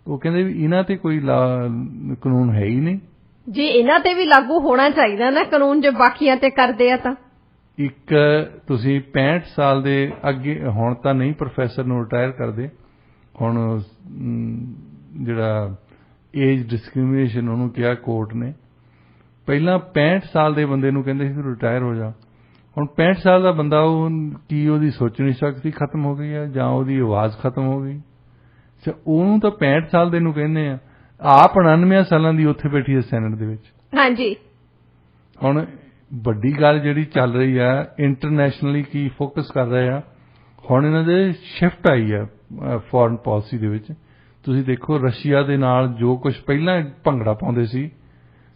ਉਹ ਕਹਿੰਦੇ ਵੀ ਇਹਨਾਂ ਤੇ ਕੋਈ ਕਾਨੂੰਨ ਹੈ ਹੀ ਨਹੀਂ ਜੀ। ਇਹਨਾਂ ਤੇ ਵੀ ਲਾਗੂ ਹੋਣਾ ਚਾਹੀਦਾ ਨਾ ਕਾਨੂੰਨ, ਜੇ ਬਾਕੀਆਂ ਤੇ ਕਰਦੇ ਆ ਤਾਂ। ਇੱਕ ਤੁਸੀਂ 65 ਸਾਲ ਦੇ ਅੱਗੇ, ਹੁਣ ਤਾਂ ਨਹੀਂ ਪ੍ਰੋਫੈਸਰ ਨੂੰ ਰਿਟਾਇਰ ਕਰਦੇ, ਹੁਣ ਜਿਹੜਾ ਏਜ ਡਿਸਕ੍ਰਿਮੀਨੇਸ਼ਨ ਉਹਨੂੰ ਕਿਹਾ ਕੋਰਟ ਨੇ। ਪਹਿਲਾਂ 65 ਸਾਲ ਦੇ ਬੰਦੇ ਨੂੰ ਕਹਿੰਦੇ ਸੀ ਰਿਟਾਇਰ ਹੋ ਜਾ। ਹੁਣ 65 ਸਾਲ ਦਾ ਬੰਦਾ, ਉਹਦੀ ਸੋਚਣੀ ਸ਼ਕਤੀ ਖਤਮ ਹੋ ਗਈ ਹੈ ਜਾਂ ਉਹਦੀ ਆਵਾਜ਼ ਖਤਮ ਹੋ ਗਈ ਅੱਛਾ, ਉਹਨੂੰ ਤਾਂ 65 ਸਾਲ ਦੇ ਨੂੰ ਕਹਿੰਦੇ ਆ, ਆਪ 99 ਸਾਲਾਂ ਦੀ ਉੱਥੇ ਬੈਠੀ ਹੈ ਸੈਨੇਟ ਦੇ ਵਿੱਚ। ਹਾਂਜੀ। ਹੁਣ ਵੱਡੀ ਗੱਲ ਜਿਹੜੀ ਚੱਲ ਰਹੀ ਆ, ਇੰਟਰਨੈਸ਼ਨਲੀ ਕੀ ਫੋਕਸ ਕਰ ਰਹੇ ਆ, ਹੁਣ ਇਹਨਾਂ ਦੇ ਸ਼ਿਫਟ ਆਈ ਆ ਫੋਰਨ ਪਾਲਿਸੀ ਦੇ ਵਿੱਚ। ਤੁਸੀਂ ਦੇਖੋ ਰਸ਼ੀਆ ਦੇ ਨਾਲ ਜੋ ਕੁਝ ਪਹਿਲਾਂ ਭੰਗੜਾ ਪਾਉਂਦੇ ਸੀ,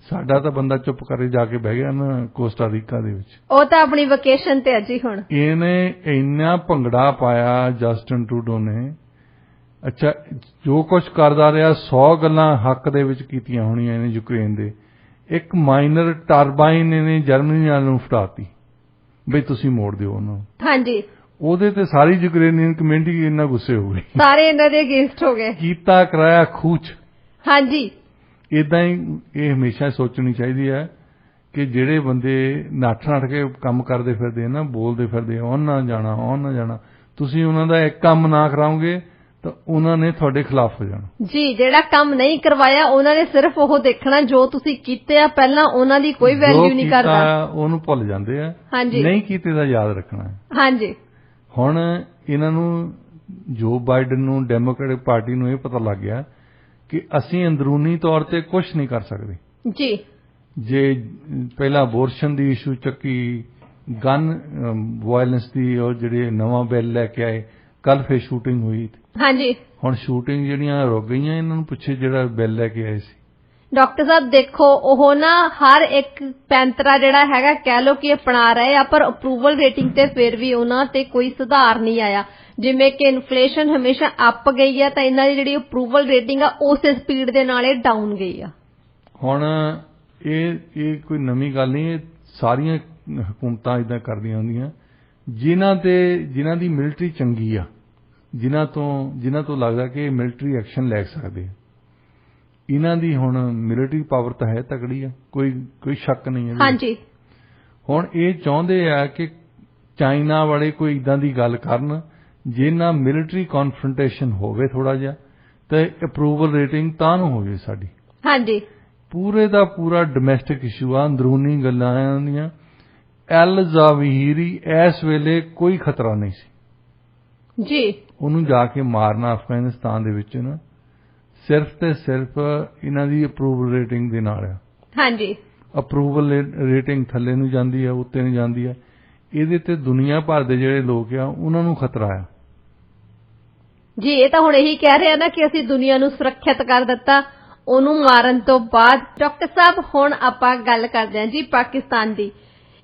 ਸਾਡਾ ਤਾਂ ਬੰਦਾ ਚੁੱਪ ਕਰੇ ਜਾ ਕੇ ਬਹਿ ਗਿਆ ਨਾ ਕੋਸਟਾ ਰੀਕਾ ਦੇ ਵਿੱਚ। ਉਹ ਤਾਂ ਆਪਣੀ ਵਕੇਸ਼ਨ ਤੇ ਅੱਜ ਹੀ ਹੁਣ ਇਹਨੇ ਇੰਨਾ ਭੰਗੜਾ ਪਾਇਆ ਜਸਟਿਨ ਟਰੂਡੋ ਨੇ। ਅੱਛਾ, ਜੋ ਕੁਝ ਕਰਦਾ ਰਿਹਾ 100 ਗੱਲਾਂ ਹੱਕ ਦੇ ਵਿੱਚ ਕੀਤੀਆਂ ਹੋਣੀਆਂ ਇਹਨੇ ਯੂਕਰੇਨ ਦੇ। ਇੱਕ ਮਾਈਨਰ ਟਰਬਾਈਨ ਇਹਨੇ ਜਰਮਨੀ ਨਾਲ ਨੂੰ ਫੜਾਤੀ ਬਈ ਤੁਸੀਂ ਮੋੜ ਦਿਓ ਉਹਨਾਂ ਨੂੰ। ਹਾਂਜੀ। ਉਹਦੇ ਤੇ ਸਾਰੀ ਯੂਕਰੇਨੀਅਨ ਕਮਿਊਨਿਟੀ ਇੰਨਾ ਗੁੱਸੇ ਹੋ ਗਈ, ਸਾਰੇ ਇਹਨਾਂ ਦੇ ਅਗੇਂਸਟ ਹੋ ਗਏ। ਕੀਤਾ ਕਰਾਇਆ ਖੂਚ। ਹਾਂਜੀ। ਇਦਾਂ ਹੀ ਇਹ ਹਮੇਸ਼ਾ ਸੋਚਣੀ ਚਾਹੀਦੀ ਹੈ ਕਿ ਜਿਹੜੇ ਬੰਦੇ ਨੱਠ ਕੇ ਕੰਮ ਕਰਦੇ ਫਿਰਦੇ ਨਾ, ਬੋਲਦੇ ਫਿਰਦੇ ਉਹ ਨਾ ਜਾਣਾ, ਤੁਸੀਂ ਉਹਨਾਂ ਦਾ ਇੱਕ ਕੰਮ ਨਾ ਕਰਾਓਗੇ ਤਾਂ ਉਹਨਾਂ ਨੇ ਤੁਹਾਡੇ ਖਿਲਾਫ ਹੋ ਜਾਣਾ। ਜੀ, ਜਿਹੜਾ ਕੰਮ ਨਹੀਂ ਕਰਵਾਇਆ ਉਹਨਾਂ ਨੇ ਸਿਰਫ ਉਹ ਦੇਖਣਾ ਜੋ ਤੁਸੀਂ ਕੀਤੇ ਆ ਪਹਿਲਾਂ, ਉਹਨਾਂ ਦੀ ਕੋਈ ਵੈਲਿਊ ਨਹੀਂ ਕਰਦਾ, ਉਹਨੂੰ ਭੁੱਲ ਜਾਂਦੇ ਆ। ਹਾਂਜੀ। ਨਹੀਂ ਕੀਤੇ ਦਾ ਯਾਦ ਰੱਖਣਾ। ਹਾਂਜੀ। ਹੁਣ ਇਹਨਾਂ ਨੂੰ ਜੋ ਬਾਈਡਨ ਨੂੰ, ਡੈਮੋਕ੍ਰੈਟਿਕ ਪਾਰਟੀ ਨੂੰ ਇਹ ਪਤਾ ਲੱਗ ਗਿਆ ਕਿ ਅਸੀਂ ਅੰਦਰੂਨੀ ਤੌਰ ਤੇ ਕੁਝ ਨਹੀਂ ਕਰ ਸਕਦੇ। ਜੀ। ਜੇ ਪਹਿਲਾਂ ਅਬੋਰਸ਼ਨ ਦੀ ਇਸ਼ੂ ਚੱਕੀ, ਗਨ ਵਾਇਲੈਂਸ ਦੀ, ਉਹ ਜਿਹੜੇ ਨਵਾਂ ਬਿੱਲ ਲੈ ਕੇ ਆਏ, ਕੱਲ ਫੇਰ ਸ਼ੂਟਿੰਗ ਹੋਈ। ਹਾਂਜੀ। ਹੁਣ ਸ਼ੂਟਿੰਗ ਜਿਹੜੀਆਂ ਰੁਕ ਗਈਆਂ, ਇਹਨਾਂ ਨੂੰ ਪਿੱਛੇ ਜਿਹੜਾ ਬਿੱਲ ਲੈ ਕੇ ਆਏ ਸੀ। ਡਾਕਟਰ ਸਾਹਿਬ ਦੇਖੋ, ਉਹ ਨਾ ਹਰ ਇੱਕ ਪੈਂਤਰਾ ਜਿਹੜਾ ਹੈਗਾ ਕਹਿ ਲੋ ਕਿ ਅਪਣਾ ਰਹੇ ਆ, ਪਰ ਅਪਰੂਵਲ ਰੇਟਿੰਗ ਤੇ ਫਿਰ ਵੀ ਉਹਨਾਂ ਤੇ ਕੋਈ ਸੁਧਾਰ ਨਹੀਂ ਆਇਆ। ਜਿਵੇਂ ਕਿ ਇਨਫਲੇਸ਼ਨ ਹਮੇਸ਼ਾ ਅੱਪ ਗਈ ਆ, ਤਾਂ ਇਹਨਾਂ ਦੀ ਜਿਹੜੀ ਅਪਰੂਵਲ ਰੇਟਿੰਗ ਆ ਉਸੇ ਸਪੀਡ ਦੇ ਨਾਲ ਇਹ ਡਾਊਨ ਗਈ ਆ। ਹੁਣ ਇਹ ਕੋਈ ਨਵੀਂ ਗੱਲ ਨਹੀਂ, ਇਹ ਸਾਰੀਆਂ ਹਕੂਮਤਾਂ ਇਦਾਂ ਕਰਦੀਆਂ ਹੁੰਦੀਆਂ ਜਿਨ੍ਹਾਂ ਦੀ ਮਿਲਟਰੀ ਚੰਗੀ ਆ, ਜਿਨ੍ਹਾਂ ਤੋਂ ਲੱਗਦਾ ਕਿ ਮਿਲਟਰੀ ਐਕਸ਼ਨ ਲੈ ਸਕਦੇ ਆ। ਇਹਨਾਂ ਦੀ ਹੁਣ ਮਿਲਟਰੀ ਪਾਵਰ ਤਾਂ ਹੈ ਤਕੜੀ ਆ, ਕੋਈ ਸ਼ੱਕ ਨਹੀਂ ਹੈ। ਹਾਂਜੀ। ਹੁਣ ਇਹ ਚਾਹੁੰਦੇ ਆ ਕਿ ਚਾਈਨਾ ਵਾਲੇ ਕੋਈ ਇਦਾਂ ਦੀ ਗੱਲ ਕਰਨ ਜਿਹਨਾਂ ਮਿਲਟਰੀ ਕਨਫਰੰਟੇਸ਼ਨ ਹੋਵੇ ਥੋੜਾ ਜਿਹਾ, ਤੇ ਅਪਰੂਵਲ ਰੇਟਿੰਗ ਤਾਂ ਨੂੰ ਹੋਵੇ ਸਾਡੀ। ਹਾਂਜੀ। ਪੂਰੇ ਦਾ ਪੂਰਾ ਡੋਮੈਸਟਿਕ ਇਸ਼ੂ ਆ, ਅੰਦਰੂਨੀ ਗੱਲਾਂ ਆਉਂਦੀਆਂ। ਐਲ ਜ਼ਾਵੀਰੀ ਇਸ ਵੇਲੇ ਕੋਈ ਖਤਰਾ ਨਹੀਂ ਸੀ ਜੀ, ਉਹਨੂੰ ਜਾ ਕੇ ਮਾਰਨਾ ਅਫਗਾਨਿਸਤਾਨ ਦੇ ਵਿੱਚ ਨਾ, ਸਿਰਫ ਤੇ ਸਿਰਫ ਇਹਨਾਂ ਦੀ ਅਪਰੂਵਲ ਰੇਟਿੰਗ ਦੇ ਨਾਲ ਆ। ਹਾਂਜੀ। ਅਪਰੂਵਲ ਰੇਟਿੰਗ ਥੱਲੇ ਨੂੰ ਜਾਂਦੀ ਆ, ਉੱਤੇ ਨੂੰ ਜਾਂਦੀ ਆ। ਇਹਦੇ ਤੇ ਦੁਨੀਆ ਭਰ ਦੇ ਜਿਹੜੇ ਲੋਕ ਆ ਉਹਨਾਂ ਨੂੰ ਖਤਰਾ ਆ ਜੀ। ਇਹ ਤਾਂ ਹੁਣ ਇਹੀ ਕਹਿ ਰਹੇ ਆ ਨਾ ਕਿ ਅਸੀਂ ਦੁਨੀਆ ਨੂੰ ਸੁਰੱਖਿਅਤ ਕਰ ਦਿੱਤਾ ਉਹਨੂੰ ਮਾਰਨ ਤੋਂ ਬਾਅਦ। ਡਾਕਟਰ ਸਾਹਿਬ, ਹੁਣ ਆਪਾਂ ਗੱਲ ਕਰਦੇ ਹਾਂ ਜੀ ਪਾਕਿਸਤਾਨ ਦੀ।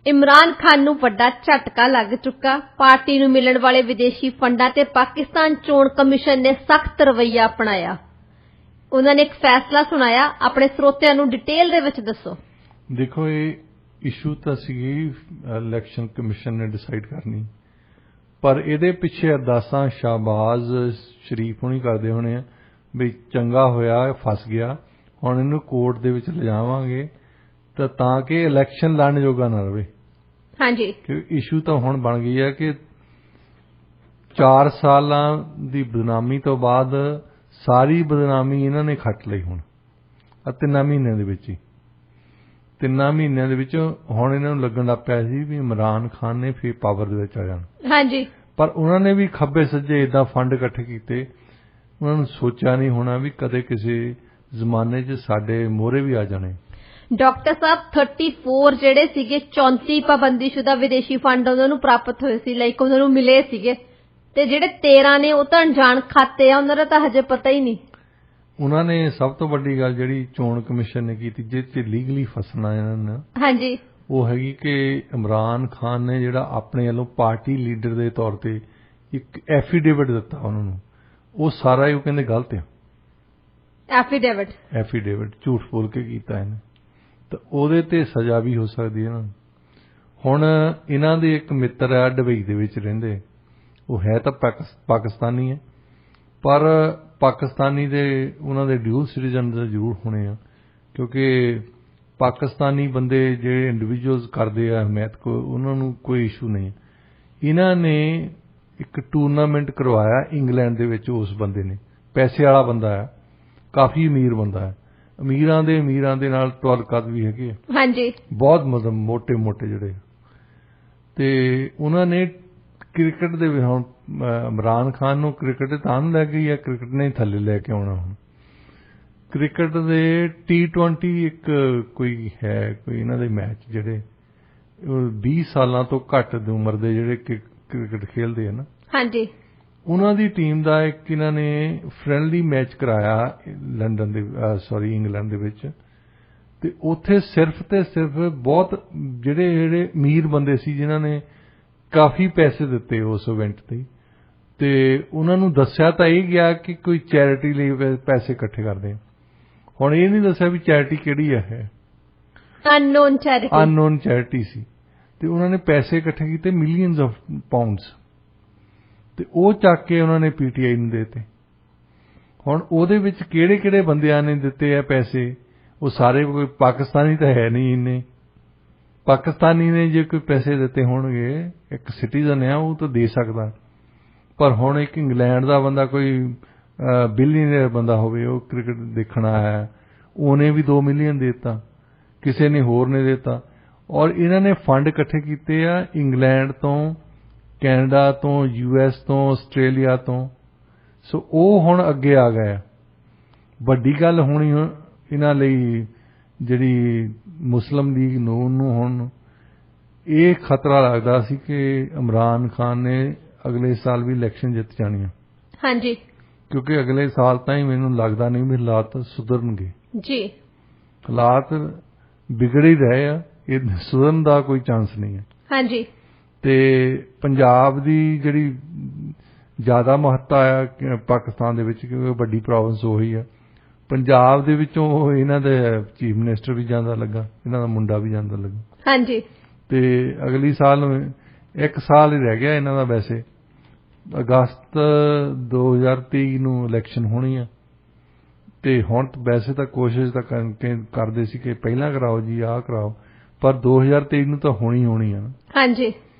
ਇਮਰਾਨ ਖਾਨ ਨੂੰ ਵੱਡਾ ਝਟਕਾ ਲੱਗ ਚੁੱਕਾ। ਪਾਰਟੀ ਨੂੰ ਮਿਲਣ ਵਾਲੇ ਵਿਦੇਸ਼ੀ ਫੰਡਾਂ ਤੇ ਪਾਕਿਸਤਾਨ ਚੋਣ ਕਮਿਸ਼ਨ ਨੇ ਸਖਤ ਰਵੱਈਆ ਅਪਣਾਇਆ। ਉਹਨਾਂ ਨੇ ਇੱਕ ਫੈਸਲਾ ਸੁਣਾਇਆ, ਆਪਣੇ ਸਰੋਤਿਆਂ ਨੂੰ ਡਿਟੇਲ ਦੇ ਵਿੱਚ ਦੱਸੋ। ਦੇਖੋ, ਇਹ ਇਸ਼ੂ ਤਾਂ ਸੀਗੀ ਇਲੈਕਸ਼ਨ ਕਮਿਸ਼ਨ ਨੇ ਡਿਸਾਈਡ ਕਰਨੀ, ਪਰ ਇਹਦੇ ਪਿੱਛੇ ਅਰਦਾਸਾਂ ਸ਼ਾਹਬਾਜ਼ ਸ਼ਰੀਫ ਹੋਣੀ ਕਰਦੇ ਹੋਣੇ ਆ ਵੀ ਚੰਗਾ ਹੋਇਆ ਫਸ ਗਿਆ, ਹੁਣ ਇਹਨੂੰ ਕੋਰਟ ਦੇ ਵਿੱਚ ਲਿਜਾਵਾਂਗੇ ਤਾਂ ਕਿ ਇਲੈਕਸ਼ਨ ਲੜਨ ਜੋਗਾ ਨਾ ਰਹੇ। ਹਾਂਜੀ। ਕਿ ਇਸ਼ੂ ਤਾਂ ਹੁਣ ਬਣ ਗਈ ਹੈ ਕਿ 4 ਸਾਲਾਂ ਦੀ ਬਦਨਾਮੀ ਤੋਂ ਬਾਅਦ ਸਾਰੀ ਬਦਨਾਮੀ ਇਹਨਾਂ ਨੇ ਖੱਟ ਲਈ। ਹੁਣ 3 ਮਹੀਨਿਆਂ ਦੇ ਵਿੱਚ ਹੀ 3 ਮਹੀਨਿਆਂ ਦੇ ਵਿੱਚ ਹੁਣ ਇਹਨਾਂ ਨੂੰ ਲੱਗਣ ਲੱਗ ਪਿਆ ਸੀ ਵੀ ਇਮਰਾਨ ਖਾਨ ਨੇ ਫਿਰ ਪਾਵਰ ਦੇ ਵਿੱਚ ਆ ਜਾਣਾ। ਹਾਂਜੀ। ਪਰ ਉਹਨਾਂ ਨੇ ਵੀ ਖੱਬੇ ਸੱਜੇ ਏਦਾਂ ਫੰਡ ਇਕੱਠੇ ਕੀਤੇ, ਉਹਨਾਂ ਨੂੰ ਸੋਚਿਆ ਨਹੀਂ ਹੋਣਾ ਵੀ ਕਦੇ ਕਿਸੇ ਜ਼ਮਾਨੇ 'ਚ ਸਾਡੇ ਮੋਹਰੇ ਵੀ ਆ ਜਾਣੇ। ਡਾਕਟਰ ਸਾਹਿਬ, 34 ਜਿਹੜੇ ਸੀਗੇ 34 ਪਾਬੰਦੀਸ਼ੁਦਾ ਵਿਦੇਸ਼ੀ ਫੰਡ ਉਹਨਾਂ ਨੂੰ ਪ੍ਰਾਪਤ ਹੋਏ ਸੀ, ਲਾਈਕ ਉਹਨਾਂ ਨੂੰ ਮਿਲੇ ਸੀਗੇ, ਤੇ ਜਿਹੜੇ 13 ਨੇ ਉਹ ਤਾਂ ਅਣਜਾਣ ਖਾਤੇ ਆ, ਉਹਨਾਂ ਦਾ ਤਾਂ ਹਜੇ ਪਤਾ ਹੀ ਨਹੀਂ। ਉਹਨਾਂ ਨੇ ਸਭ ਤੋਂ ਵੱਡੀ ਗੱਲ ਜਿਹੜੀ ਚੋਣ ਕਮਿਸ਼ਨ ਨੇ ਕੀਤੀ, ਜਿਸ 'ਚ ਲੀਗਲੀ ਫਸਣਾ ਇਹਨਾਂ ਨੇ, ਹਾਂਜੀ, ਉਹ ਹੈਗੀ ਕਿ ਇਮਰਾਨ ਖਾਨ ਨੇ ਜਿਹੜਾ ਆਪਣੇ ਵੱਲੋਂ ਪਾਰਟੀ ਲੀਡਰ ਦੇ ਤੌਰ ਤੇ ਇੱਕ ਐਫੀਡੇਵਿਟ ਦਿੱਤਾ ਉਹਨਾਂ ਨੂੰ, ਉਹ ਸਾਰਾ ਹੀ ਉਹ ਕਹਿੰਦੇ ਗਲਤ ਆ। ਐਫੀਡੇਵਿਟ ਝੂਠ ਬੋਲ ਕੇ ਕੀਤਾ ਇਹਨੇ, ਤਾਂ ਉਹਦੇ ਤੇ ਸਜ਼ਾ ਵੀ ਹੋ ਸਕਦੀ ਹੈ ਇਹਨਾਂ ਨੂੰ। ਹੁਣ ਇਹਨਾਂ ਦੇ ਇੱਕ ਮਿੱਤਰ ਆ ਦੁਬਈ ਦੇ ਵਿੱਚ ਰਹਿੰਦੇ, ਉਹ ਹੈ ਤਾਂ ਪਾਕਿਸਤਾਨੀ ਹੈ, ਪਰ ਪਾਕਿਸਤਾਨੀ ਦੇ ਉਹਨਾਂ ਦੇ ਡਿਊਲ ਸਿਟੀਜ਼ਨ ਦਾ ਜ਼ਰੂਰ ਹੋਣੇ ਆ, ਕਿਉਂਕਿ ਪਾਕਿਸਤਾਨੀ ਬੰਦੇ ਜਿਹੜੇ ਇੰਡੀਵਿਜੂਅਲਸ ਕਰਦੇ ਆ ਹਮਾਇਤ ਕੋ, ਉਹਨਾਂ ਨੂੰ ਕੋਈ ਇਸ਼ੂ ਨਹੀਂ। ਇਹਨਾਂ ਨੇ ਇੱਕ ਟੂਰਨਾਮੈਂਟ ਕਰਵਾਇਆ ਇੰਗਲੈਂਡ ਦੇ ਵਿੱਚ, ਉਸ ਬੰਦੇ ਨੇ, ਪੈਸੇ ਵਾਲਾ ਬੰਦਾ ਹੈ, ਕਾਫੀ ਅਮੀਰ ਬੰਦਾ ਹੈ, ਅਮੀਰਾਂ ਦੇ ਨਾਲ ਤਾਲੁਕਾਤ ਵੀ ਹੈਗੇ ਆ। ਹਾਂਜੀ। ਬਹੁਤ ਮਤਲਬ ਮੋਟੇ ਜਿਹੜੇ, ਤੇ ਉਹਨਾਂ ਨੇ ਕ੍ਰਿਕਟ ਦੇ ਹੁਣ ਇਮਰਾਨ ਖਾਨ ਨੂੰ ਕ੍ਰਿਕਟ ਤਾਂ ਨੂੰ ਲੈ ਗਈ ਆ, ਕ੍ਰਿਕਟ ਨੇ ਥੱਲੇ ਲੈ ਕੇ ਆਉਣਾ। ਹੁਣ ਕ੍ਰਿਕਟ ਦੇ T20 ਇੱਕ ਕੋਈ ਇਹਨਾਂ ਦੇ ਮੈਚ ਜਿਹੜੇ 20 ਸਾਲਾਂ ਤੋਂ ਘੱਟ ਦੀ ਉਮਰ ਦੇ ਜਿਹੜੇ ਕ੍ਰਿਕਟ ਖੇਲਦੇ ਆ ਨਾ, ਹਾਂਜੀ, ਉਹਨਾਂ ਦੀ ਟੀਮ ਦਾ ਇੱਕ ਇਹਨਾਂ ਨੇ ਫਰੈਂਡਲੀ ਮੈਚ ਕਰਾਇਆ ਲੰਡਨ ਦੇ ਇੰਗਲੈਂਡ ਦੇ ਵਿੱਚ, ਤੇ ਉੱਥੇ ਸਿਰਫ ਤੇ ਸਿਰਫ ਬਹੁਤ ਜਿਹੜੇ ਅਮੀਰ ਬੰਦੇ ਸੀ ਜਿਨ੍ਹਾਂ ਨੇ ਕਾਫੀ ਪੈਸੇ ਦਿੱਤੇ ਉਸ ਇਵੈਂਟ ਤੇ ਉਹਨਾਂ ਨੂੰ ਦੱਸਿਆ ਤਾਂ ਇਹ ਗਿਆ ਕਿ ਕੋਈ ਚੈਰਿਟੀ ਲਈ ਪੈਸੇ ਇਕੱਠੇ ਕਰਦੇ ਆ। ਹੁਣ ਇਹ ਨਹੀਂ ਦੱਸਿਆ ਵੀ ਚੈਰਿਟੀ ਕਿਹੜੀ ਹੈ, ਅਨਨੋਨ ਚੈਰਿਟੀ ਸੀ, ਤੇ ਉਹਨਾਂ ਨੇ ਪੈਸੇ ਇਕੱਠੇ ਕੀਤੇ ਮਿਲੀਅਨਸ ਆਫ ਪਾਉਂਡਸ, ਤੇ ਉਹ ਚੱਕ ਕੇ ਉਹਨਾਂ ਨੇ PTI ਨੂੰ ਦੇਤੇ। ਹੁਣ ਉਹਦੇ ਵਿੱਚ ਕਿਹੜੇ ਬੰਦਿਆਂ ਨੇ ਦਿੱਤੇ ਆ ਪੈਸੇ, ਉਹ ਸਾਰੇ ਕੋਈ ਪਾਕਿਸਤਾਨੀ ਤਾਂ ਹੈ ਨਹੀਂ, ਇੰਨੇ ਪਾਕਿਸਤਾਨੀ ਨੇ ਜੇ ਕੋਈ ਪੈਸੇ ਦਿੱਤੇ ਹੋਣਗੇ, ਇੱਕ ਸਿਟੀਜ਼ਨ ਆ ਉਹ ਤਾਂ ਦੇ ਸਕਦਾ, ਪਰ ਹੁਣ ਇੱਕ ਇੰਗਲੈਂਡ ਦਾ ਬੰਦਾ ਕੋਈ ਬਿਲੀਅਨਰ ਬੰਦਾ ਹੋਵੇ, ਉਹ ਕ੍ਰਿਕਟ ਦੇਖਣ ਆਇਆ, ਉਹਨੇ ਵੀ 2 ਮਿਲੀਅਨ ਦੇ ਦਿੱਤਾ, ਕਿਸੇ ਨੇ ਹੋਰ ਨੇ ਦਿੱਤਾ। ਔਰ ਇਹਨਾਂ ਨੇ ਫੰਡ ਇਕੱਠੇ ਕੀਤੇ ਆ ਇੰਗਲੈਂਡ ਤੋਂ, ਕੈਨੇਡਾ ਤੋਂ, US ਤੋਂ, ਆਸਟ੍ਰੇਲੀਆ ਤੋਂ, ਸੋ ਉਹ ਹੁਣ ਅੱਗੇ ਆ ਗਏ। ਵੱਡੀ ਗੱਲ ਹੋਣੀ ਇਹਨਾਂ ਲਈ ਜਿਹੜੀ ਮੁਸਲਿਮ ਲੀਗ ਨੂੰ ਹੁਣ ਇਹ ਖਤਰਾ ਲੱਗਦਾ ਸੀ ਕਿ ਇਮਰਾਨ ਖਾਨ ਨੇ ਅਗਲੇ ਸਾਲ ਵੀ ਇਲੈਕਸ਼ਨ ਜਿੱਤ ਜਾਣੀ ਆ। ਹਾਂਜੀ, ਕਿਉਂਕਿ ਅਗਲੇ ਸਾਲ ਤਾਂ ਹੀ ਮੈਨੂੰ ਲੱਗਦਾ ਨਹੀਂ ਵੀ ਹਾਲਾਤ ਸੁਧਰਨਗੇ ਜੀ, ਹਾਲਾਤ ਵਿਗੜ ਹੀ ਰਹੇ ਆ, ਇਹ ਸੁਧਰਨ ਦਾ ਕੋਈ ਚਾਂਸ ਨਹੀਂ ਹੈ। ਹਾਂਜੀ, ਤੇ ਪੰਜਾਬ ਦੀ ਜਿਹੜੀ ਜ਼ਿਆਦਾ ਮਹੱਤਤਾ ਆ ਪਾਕਿਸਤਾਨ ਦੇ ਵਿੱਚ, ਕਿਉਂਕਿ ਵੱਡੀ ਪ੍ਰੋਵਿੰਸ ਉਹੀ ਆ। ਪੰਜਾਬ ਦੇ ਵਿੱਚੋਂ ਇਹਨਾਂ ਦੇ ਚੀਫ ਮਿਨਿਸਟਰ ਵੀ ਜਾਂਦਾ ਲੱਗਾ, ਇਹਨਾਂ ਦਾ ਮੁੰਡਾ ਵੀ ਜਾਂਦਾ ਲੱਗਾ। ਹਾਂਜੀ, ਤੇ ਅਗਲੀ ਸਾਲ ਇੱਕ ਸਾਲ ਹੀ ਰਹਿ ਗਿਆ ਇਹਨਾਂ ਦਾ। ਵੈਸੇ ਅਗਸਤ 2023 ਨੂੰ ਇਲੈਕਸ਼ਨ ਹੋਣੀ ਆ, ਤੇ ਹੁਣ ਵੈਸੇ ਤਾਂ ਕੋਸ਼ਿਸ਼ ਤਾਂ ਕਰਦੇ ਸੀ ਕਿ ਪਹਿਲਾਂ ਕਰਾਓ ਜੀ, ਆਹ ਕਰਾਓ, ਪਰ 2023 ਨੂੰ ਤਾਂ ਹੋਣੀ ਆ। ਹਾਂਜੀ,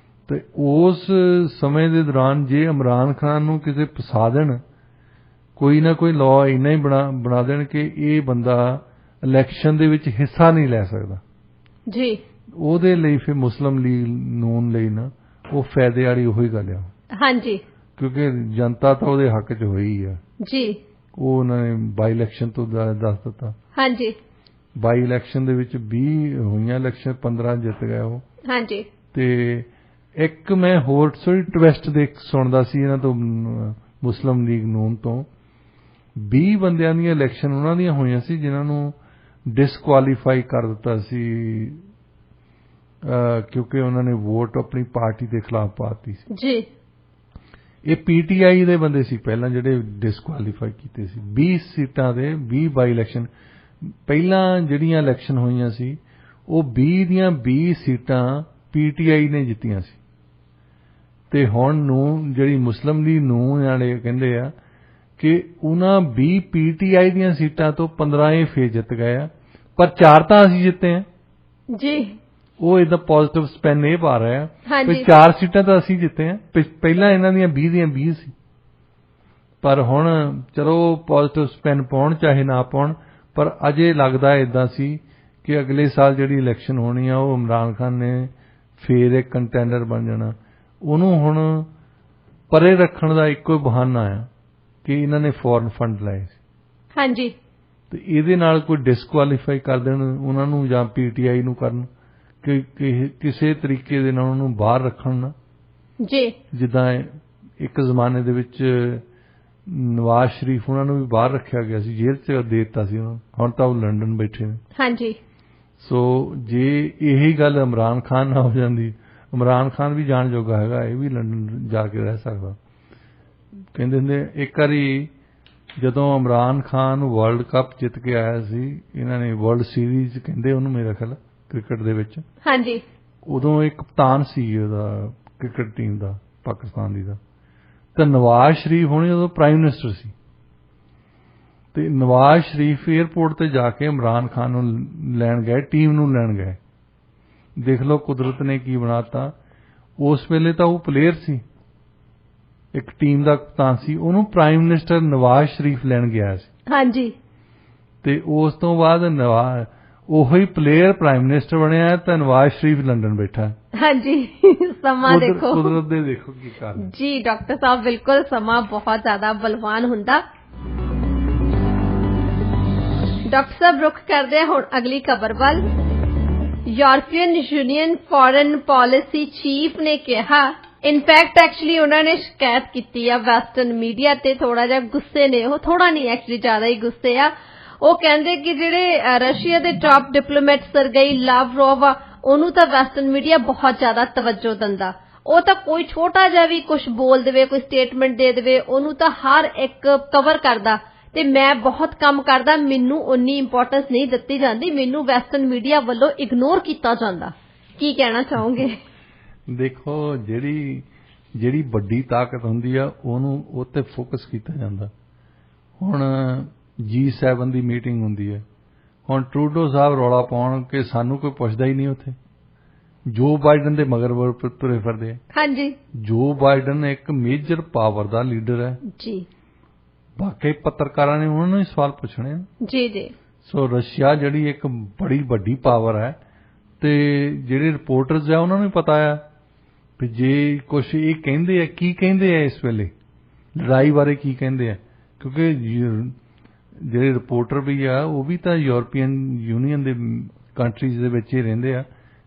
ਤੇ ਉਸ ਸਮੇਂ ਦੇ ਦੌਰਾਨ ਜੇ ਇਮਰਾਨ ਖਾਨ ਨੂੰ ਕਿਸੇ ਫਸਾ ਦੇਣ, ਕੋਈ ਨਾ ਕੋਈ ਲਾਅ ਇੰਨਾ ਹੀ ਬਣਾ ਦੇਣ ਕਿ ਇਹ ਬੰਦਾ ਇਲੈਕਸ਼ਨ ਦੇ ਵਿੱਚ ਹਿੱਸਾ ਨਹੀਂ ਲੈ ਸਕਦਾ ਜੀ, ਉਹਦੇ ਲਈ ਫਿਰ ਮੁਸਲਿਮ ਲੀਗ ਨੂਨ ਲਈ ਨਾ ਉਹ ਫਾਇਦੇ ਵਾਲੀ ਉਹੀ ਗੱਲ ਆ। ਹਾਂਜੀ, ਕਿਉਂਕਿ ਜਨਤਾ ਤਾਂ ਉਹਦੇ ਹੱਕ 'ਚ ਹੋਈ ਆ ਜੀ, ਉਹ ਉਹਨਾਂ ਨੇ ਬਾਈ ਇਲੈਕਸ਼ਨ ਤੋਂ ਦੱਸ ਦਿੱਤਾ। ਹਾਂਜੀ, ਬਾਈ ਇਲੈਕਸ਼ਨ ਦੇ ਵਿੱਚ 20 ਹੋਈਆਂ ਇਲੈਕਸ਼ਨ, 15 ਜਿੱਤ ਗਿਆ ਉਹ। ਹਾਂਜੀ, ਤੇ ਇੱਕ ਮੈਂ ਹੋਰ ਟਵਿਸਟ ਸੁਣਦਾ ਸੀ ਇਹਨਾਂ ਤੋਂ, ਮੁਸਲਿਮ ਲੀਗ ਨੂਨ ਤੋਂ 20 ਬੰਦਿਆਂ ਦੀਆਂ ਇਲੈਕਸ਼ਨ ਉਹਨਾਂ ਦੀਆਂ ਹੋਈਆਂ ਸੀ ਜਿਨ੍ਹਾਂ ਨੂੰ ਡਿਸਕੁਆਲੀਫਾਈ ਕਰ ਦਿੱਤਾ ਸੀ, ਕਿਉਂਕਿ ਉਹਨਾਂ ਨੇ ਵੋਟ ਆਪਣੀ ਪਾਰਟੀ ਦੇ ਖਿਲਾਫ ਪਾਤੀ ਸੀ ਜੀ। ਇਹ PTI ਦੇ ਬੰਦੇ ਸੀ ਪਹਿਲਾਂ ਜਿਹੜੇ ਡਿਸਕੁਆਲੀਫਾਈ ਕੀਤੇ ਸੀ। 20 ਸੀਟਾਂ ਦੇ 20 ਬਾਈ ਇਲੈਕਸ਼ਨ ਪਹਿਲਾਂ ਜਿਹੜੀਆਂ ਇਲੈਕਸ਼ਨ ਹੋਈਆਂ ਸੀ, ਉਹ 20 ਦੀਆਂ 20 ਸੀਟਾਂ PTI ਨੇ ਜਿੱਤੀਆਂ ਸੀ, ਤੇ ਹੁਣ ਨੂੰ ਜਿਹੜੀ ਮੁਸਲਿਮ ਲੀਗ ਨੂੰ ਨਾਲੇ ਕਹਿੰਦੇ ਆ ਕਿ ਉਹਨਾਂ 20 PTI ਦੀਆਂ ਸੀਟਾਂ ਤੋਂ 15 ਇਹ ਫੇਰ ਜਿੱਤ ਗਏ ਆ, ਪਰ 4 ਤਾਂ ਅਸੀਂ ਜਿੱਤੇ ਆ ਜੀ। ਉਹ ਇਹਦਾ ਪੋਜ਼ਿਟਿਵ ਸਪੈਨ ਇਹ ਪਾ ਰਿਹਾ ਕਿ 4 ਸੀਟਾਂ ਤਾਂ ਅਸੀਂ ਜਿੱਤੇ ਆ, ਪਹਿਲਾਂ ਇਹਨਾਂ ਦੀਆਂ 20 ਦੀਆਂ 20 ਸੀ, ਪਰ ਹੁਣ ਚਲੋ ਪੋਜ਼ਿਟਿਵ ਸਪੈਨ ਪਾਉਣ ਚਾਹੇ ਨਾ ਪਾਉਣ, ਪਰ ਅਜੇ ਲੱਗਦਾ ਏਦਾਂ ਸੀ ਕਿ ਅਗਲੇ ਸਾਲ ਜਿਹੜੀ ਇਲੈਕਸ਼ਨ ਹੋਣੀ ਆ ਉਹ ਇਮਰਾਨ ਖਾਨ ਨੇ ਫੇਰ ਇੱਕ ਕੰਟੈਂਡਰ ਬਣ ਜਾਣਾ। ਉਹਨੂੰ ਹੁਣ ਪਰੇ ਰੱਖਣ ਦਾ ਇੱਕੋ ਬਹਾਨਾ ਆ ਕਿ ਇਹਨਾਂ ਨੇ ਫੋਰਨ ਫੰਡ ਲਏ ਸੀ। ਹਾਂਜੀ, ਤੇ ਇਹਦੇ ਨਾਲ ਕੋਈ ਡਿਸਕੁਆਲੀਫਾਈ ਕਰ ਦੇਣ ਉਹਨਾਂ ਨੂੰ, ਜਾਂ PTI ਨੂੰ ਕਰਨ ਕਿ ਕਿਸੇ ਤਰੀਕੇ ਦੇ ਨਾਲ ਉਹਨੂੰ ਬਾਹਰ ਰੱਖਣ ਨਾ ਜੀ। ਜਿੱਦਾਂ ਇੱਕ ਜ਼ਮਾਨੇ ਦੇ ਵਿੱਚ ਨਵਾਜ਼ ਸ਼ਰੀਫ ਉਹਨਾਂ ਨੂੰ ਵੀ ਬਾਹਰ ਰੱਖਿਆ ਗਿਆ ਸੀ, ਜੇਲ੍ਹ 'ਚ ਦੇ ਦਿੱਤਾ ਸੀ ਉਹਨਾਂ ਨੂੰ, ਹੁਣ ਤਾਂ ਉਹ ਲੰਡਨ ਬੈਠੇ ਨੇ। ਹਾਂਜੀ, ਸੋ ਜੇ ਇਹੀ ਗੱਲ ਇਮਰਾਨ ਖਾਨ ਨਾਲ ਹੋ ਜਾਂਦੀ, ਇਮਰਾਨ ਖਾਨ ਵੀ ਜਾਣ ਜੋਗਾ ਹੈਗਾ, ਇਹ ਵੀ ਲੰਡਨ ਜਾ ਕੇ ਰਹਿ ਸਕਦਾ। ਕਹਿੰਦੇ ਹੁੰਦੇ ਇੱਕ ਵਾਰੀ ਜਦੋਂ ਇਮਰਾਨ ਖਾਨ ਵਰਲਡ ਕੱਪ ਜਿੱਤ ਕੇ ਆਇਆ ਸੀ, ਇਹਨਾਂ ਨੇ ਵਰਲਡ ਸੀਰੀਜ਼ ਕਹਿੰਦੇ ਉਹਨੂੰ, ਮੇਰਾ ਖਿਆਲ ਕ੍ਰਿਕਟ ਦੇ ਵਿੱਚ, ਹਾਂਜੀ, ਉਦੋਂ ਇੱਕ ਕਪਤਾਨ ਸੀ ਉਹਦਾ ਕ੍ਰਿਕਟ ਟੀਮ ਦਾ, ਪਾਕਿਸਤਾਨ ਦੀ ਦਾ, ਤੇ ਨਵਾਜ਼ ਸ਼ਰੀਫ ਹੋਣੀ ਉਦੋਂ ਪ੍ਰਾਈਮ ਮਿਨਿਸਟਰ ਸੀ, ਤੇ ਨਵਾਜ਼ ਸ਼ਰੀਫ ਏਅਰਪੋਰਟ ਤੇ ਜਾ ਕੇ ਇਮਰਾਨ ਖਾਨ ਨੂੰ ਲੈਣ ਗਏ, ਟੀਮ ਨੂੰ ਲੈਣ ਗਏ। ਦੇਖ ਲਓ ਕੁਦਰਤ ਨੇ ਕੀ ਬਣਾਤਾ। ਉਸ ਵੇਲੇ ਤਾਂ ਉਹ ਪਲੇਅਰ ਸੀ, ਇੱਕ ਟੀਮ ਦਾ ਕਪਤਾਨ ਸੀ, ਉਹਨੂੰ ਪ੍ਰਾਈਮ ਮਿਨਿਸਟਰ ਨਵਾਜ਼ ਸ਼ਰੀਫ ਲੈਣ ਗਿਆ ਸੀ। ਹਾਂਜੀ, ਤੇ ਉਸ ਤੋਂ ਬਾਅਦ ਉਹੀ ਪਲੇਅਰ ਪ੍ਰਾਈਮ ਮਿਨਿਸਟਰ ਬਣਿਆ ਤਾਂ ਨਵਾਜ਼ ਸ਼ਰੀਫ ਲੰਡਨ ਬੈਠਾ। ਹਾਂਜੀ, ਸਮਾਂ ਦੇਖੋ, ਕੁਦਰਤ ਦੇ ਦੇਖੋ ਕੀ ਕਾਰਨ ਜੀ ਡਾਕਟਰ ਸਾਹਿਬ, ਬਿਲਕੁਲ ਸਮਾਂ ਬਹੁਤ ਜ਼ਿਆਦਾ ਬਲਵਾਨ ਹੁੰਦਾ। ਡਾਕਟਰ ਸਾਹਿਬ ਰੁਖ ਕਰਦੇ ਹਾਂ ਹੁਣ ਅਗਲੀ ਖਬਰ ਵੱਲ। European union foreign policy chief ਨੇ ਕਿਹਾ, ਇਨਫੈਕਟ ਐਕਚੁਅਲੀ ਉਹਨਾਂ ਨੇ ਸ਼ਿਕਾਇਤ ਕੀਤੀ ਆ ਵੈਸਟਰਨ ਮੀਡੀਆ ਤੇ, ਥੋੜਾ ਜਿਹਾ ਗੁੱਸੇ ਨੇ ਉਹ, ਥੋੜਾ ਨਹੀਂ ਐਕਚੁਅਲੀ ਜ਼ਿਆਦਾ ਹੀ ਗੁੱਸੇ ਆ। ਉਹ ਕਹਿੰਦੇ ਕਿ ਜਿਹੜੇ ਰਸ਼ੀਆ ਦੇ ਟਾਪ ਡਿਪਲੋਮੈਟ ਸਰਗੇਈ ਲਾਵਰੋਵ ਆ, ਉਹਨੂੰ ਤਾਂ ਵੈਸਟਰਨ ਮੀਡੀਆ ਬਹੁਤ ਜ਼ਿਆਦਾ ਤਵੱਜੋ ਦਿੰਦਾ। ਉਹ ਤਾਂ ਕੋਈ ਛੋਟਾ ਜਿਹਾ ਵੀ ਕੁਝ ਬੋਲ ਦੇਵੇ, ਕੋਈ ਸਟੇਟਮੈਂਟ ਦੇ ਦੇਵੇ, ਉਹਨੂੰ ਤਾਂ ਹਰ ਇੱਕ ਕਵਰ ਕਰਦਾ। ਤੇ ਮੈਂ ਬਹੁਤ ਕੰਮ ਕਰਦਾ, ਮੈਨੂੰ ਉਨੀ ਇੰਪੋਰਟੈਂਸ ਨਹੀਂ ਦਿੱਤੀ ਜਾਂਦੀ, ਮੈਨੂੰ ਵੈਸਟਰਨ ਮੀਡੀਆ ਵੱਲੋਂ ਇਗਨੋਰ ਕੀਤਾ ਜਾਂਦਾ। ਕੀ ਕਹਿਣਾ ਚਾਹੋਗੇ? ਦੇਖੋ, ਜਿਹੜੀ ਵੱਡੀ ਤਾਕਤ ਹੁੰਦੀ ਆ ਉਹਨੂੰ ਉਹ ਤੇ ਫੋਕਸ ਕੀਤਾ ਜਾਂਦਾ। ਹੁਣ G7 ਦੀ ਮੀਟਿੰਗ ਹੁੰਦੀ ਹੈ, ਹੁਣ ਟਰੂਡੋ ਸਾਹਿਬ ਰੌਲਾ ਪਾਉਣ ਕਿ ਸਾਨੂੰ ਕੋਈ ਪੁੱਛਦਾ ਹੀ ਨਹੀਂ ਉੱਥੇ, ਜੋ ਬਾਈਡਨ ਦੇ ਮਗਰ ਤੁਰੇ ਫਿਰਦੇ ਆ। ਹਾਂਜੀ, ਜੋ ਬਾਈਡਨ ਇੱਕ ਮੇਜਰ ਪਾਵਰ ਦਾ ਲੀਡਰ ਹੈ ਜੀ, ਬਾਕੀ ਪੱਤਰਕਾਰਾਂ ਨੇ ਉਹਨਾਂ ਨੂੰ ਹੀ ਸਵਾਲ ਪੁੱਛਣੇ ਜੀ ਜੀ। ਸੋ ਰਸ਼ੀਆ ਜਿਹੜੀ ਇੱਕ ਬੜੀ ਵੱਡੀ ਪਾਵਰ ਹੈ ਤੇ ਜਿਹੜੇ ਰਿਪੋਰਟਰਸ ਆ ਉਹਨਾਂ ਨੂੰ ਪਤਾ ਆ ਵੀ ਜੇ ਕੁਛ ਇਹ ਕਹਿੰਦੇ ਆ, ਕੀ ਕਹਿੰਦੇ ਆ ਇਸ ਵੇਲੇ ਲੜਾਈ ਬਾਰੇ, ਕੀ ਕਹਿੰਦੇ ਆ, ਕਿਉਂਕਿ ਜਿਹੜੇ ਰਿਪੋਰਟਰ ਵੀ ਆ ਉਹ ਵੀ ਤਾਂ ਯੂਰਪੀਅਨ ਯੂਨੀਅਨ ਦੇ ਕੰਟਰੀਜ਼ ਦੇ ਵਿੱਚ ਹੀ ਰਹਿੰਦੇ ਆ।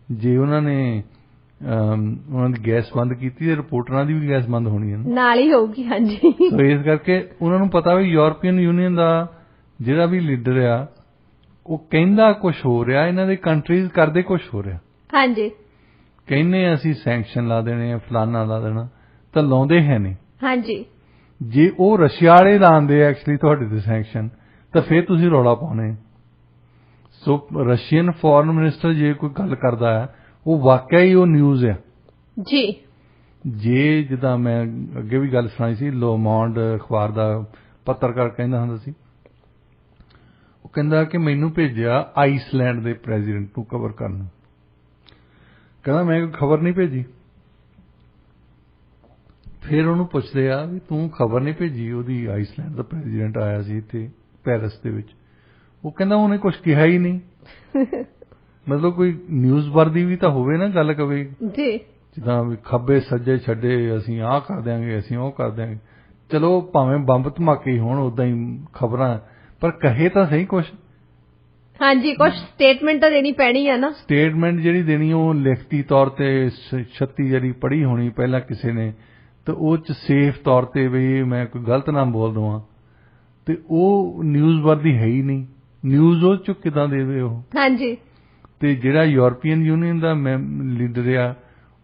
ਜੇ ਉਹਨਾਂ ਨੇ ਉਹਨਾਂ ਦੀ ਗੈਸ ਬੰਦ ਕੀਤੀ ਤੇ ਰਿਪੋਰਟਰਾਂ ਦੀ ਵੀ ਗੈਸ ਬੰਦ ਹੋਣੀ ਹੈ ਨਾਲ ਹੀ ਹੋਊਗੀ। ਹਾਂਜੀ, ਸੋ ਇਸ ਕਰਕੇ ਉਹਨਾਂ ਨੂੰ ਪਤਾ ਵੀ ਯੂਰਪੀਅਨ ਯੂਨੀਅਨ ਦਾ ਜਿਹੜਾ ਵੀ ਲੀਡਰ ਆ ਉਹ ਕਹਿੰਦਾ ਕੁਝ ਹੋ ਰਿਹਾ, ਇਹਨਾਂ ਦੇ ਕੰਟਰੀਜ਼ ਕਰਦੇ ਕੁਝ ਹੋ ਰਿਹਾ। ਹਾਂਜੀ, ਕਹਿੰਦੇ ਅਸੀਂ ਸੈਂਕਸ਼ਨ ਲਾ ਦੇਣੇ ਆ, ਫਲਾਨਾ ਲਾ ਦੇਣਾ, ਤਾਂ ਲਾਉਂਦੇ ਹੈ ਨਹੀਂ। ਹਾਂਜੀ, ਜੇ ਉਹ ਰਸ਼ੀਆ ਵਾਲੇ ਲਾਉਂਦੇ ਐਕਚੁਅਲੀ ਤੁਹਾਡੇ ਤੇ ਸੈਂਕਸ਼ਨ, ਤਾਂ ਫਿਰ ਤੁਸੀਂ ਰੌਲਾ ਪਾਉਣੇ। ਸੋ ਰਸ਼ੀਅਨ ਫੋਰਨ ਮਿਨਿਸਟਰ ਜੇ ਕੋਈ ਗੱਲ ਕਰਦਾ ਹੈ ਉਹ ਵਾਕਿਆ ਹੀ ਉਹ ਨਿਊਜ਼ ਹੈ ਜੀ। ਜੇ ਜਿੱਦਾਂ ਮੈਂ ਅੱਗੇ ਵੀ ਗੱਲ ਸੁਣਾਈ ਸੀ, ਲੋਮਾਂਡ ਅਖਬਾਰ ਦਾ ਪੱਤਰਕਾਰ ਕਹਿੰਦਾ ਹੁੰਦਾ ਸੀ, ਉਹ ਕਹਿੰਦਾ ਕਿ ਮੈਨੂੰ ਭੇਜਿਆ ਆਈਸਲੈਂਡ ਦੇ ਪ੍ਰੈਜ਼ੀਡੈਂਟ ਨੂੰ ਕਵਰ ਕਰਨ, ਕਹਿੰਦਾ ਮੈਂ ਕੋਈ ਖਬਰ ਨਹੀਂ ਭੇਜੀ। ਫਿਰ ਉਹਨੂੰ ਪੁੱਛਦੇ ਆ ਵੀ ਤੂੰ ਖਬਰ ਨਹੀਂ ਭੇਜੀ, ਉਹਦੀ ਆਈਸਲੈਂਡ ਦਾ ਪ੍ਰੈਜ਼ੀਡੈਂਟ ਆਇਆ ਸੀ ਇੱਥੇ ਪੈਰਿਸ ਦੇ ਵਿੱਚ, ਉਹ ਕਹਿੰਦਾ ਉਹਨੇ ਕੁਝ ਕਿਹਾ ਹੀ ਨਹੀਂ। ਮਤਲਬ ਕੋਈ ਨਿਊਜ਼ ਵਰਦੀ ਵੀ ਤਾਂ ਹੋਵੇ ਨਾ ਗੱਲ, ਕਵੇ ਜੀ ਜਿੱਦਾਂ ਵੀ ਖੱਬੇ ਸੱਜੇ ਛੱਡੇ, ਅਸੀਂ ਆਹ ਕਰ ਦਿਆਂਗੇ, ਅਸੀਂ ਉਹ ਕਰ ਦਿਆਂਗੇ, ਚਲੋ ਭਾਵੇਂ ਬੰਬ ਧਮਾਕੇ ਹੋਣ ਉਦਾਂ ਹੀ ਖਬਰਾਂ, ਪਰ ਕਹੇ ਤਾਂ ਸਹੀ ਕੁਛ। ਹਾਂਜੀ, ਕੁਛ ਸਟੇਟਮੈਂਟ ਤਾਂ ਦੇਣੀ ਪੈਣੀ ਆ ਨਾ। ਸਟੇਟਮੈਂਟ ਜਿਹੜੀ ਦੇਣੀ ਉਹ ਲਿਖਤੀ ਤੌਰ ਤੇ 36 ਜਿਹੜੀ ਪੜ੍ਹੀ ਹੋਣੀ ਪਹਿਲਾਂ ਕਿਸੇ ਨੇ, ਤੇ ਉਹ ਚ ਸੇਫ ਤੌਰ ਤੇ ਵੀ ਮੈਂ ਕੋਈ ਗਲਤ ਨਾ ਬੋਲ ਦਵਾਂ, ਤੇ ਉਹ ਨਿਊਜ਼ ਵਰਦੀ ਹੈ ਹੀ ਨਹੀਂ। ਨਿਊਜ਼ ਉਹ ਚ ਕਿੱਦਾਂ ਦੇਵੇ ਉਹ? ਹਾਂਜੀ, ਤੇ ਜਿਹੜਾ ਯੂਰਪੀਅਨ ਯੂਨੀਅਨ ਦਾ ਲੀਡਰ ਆ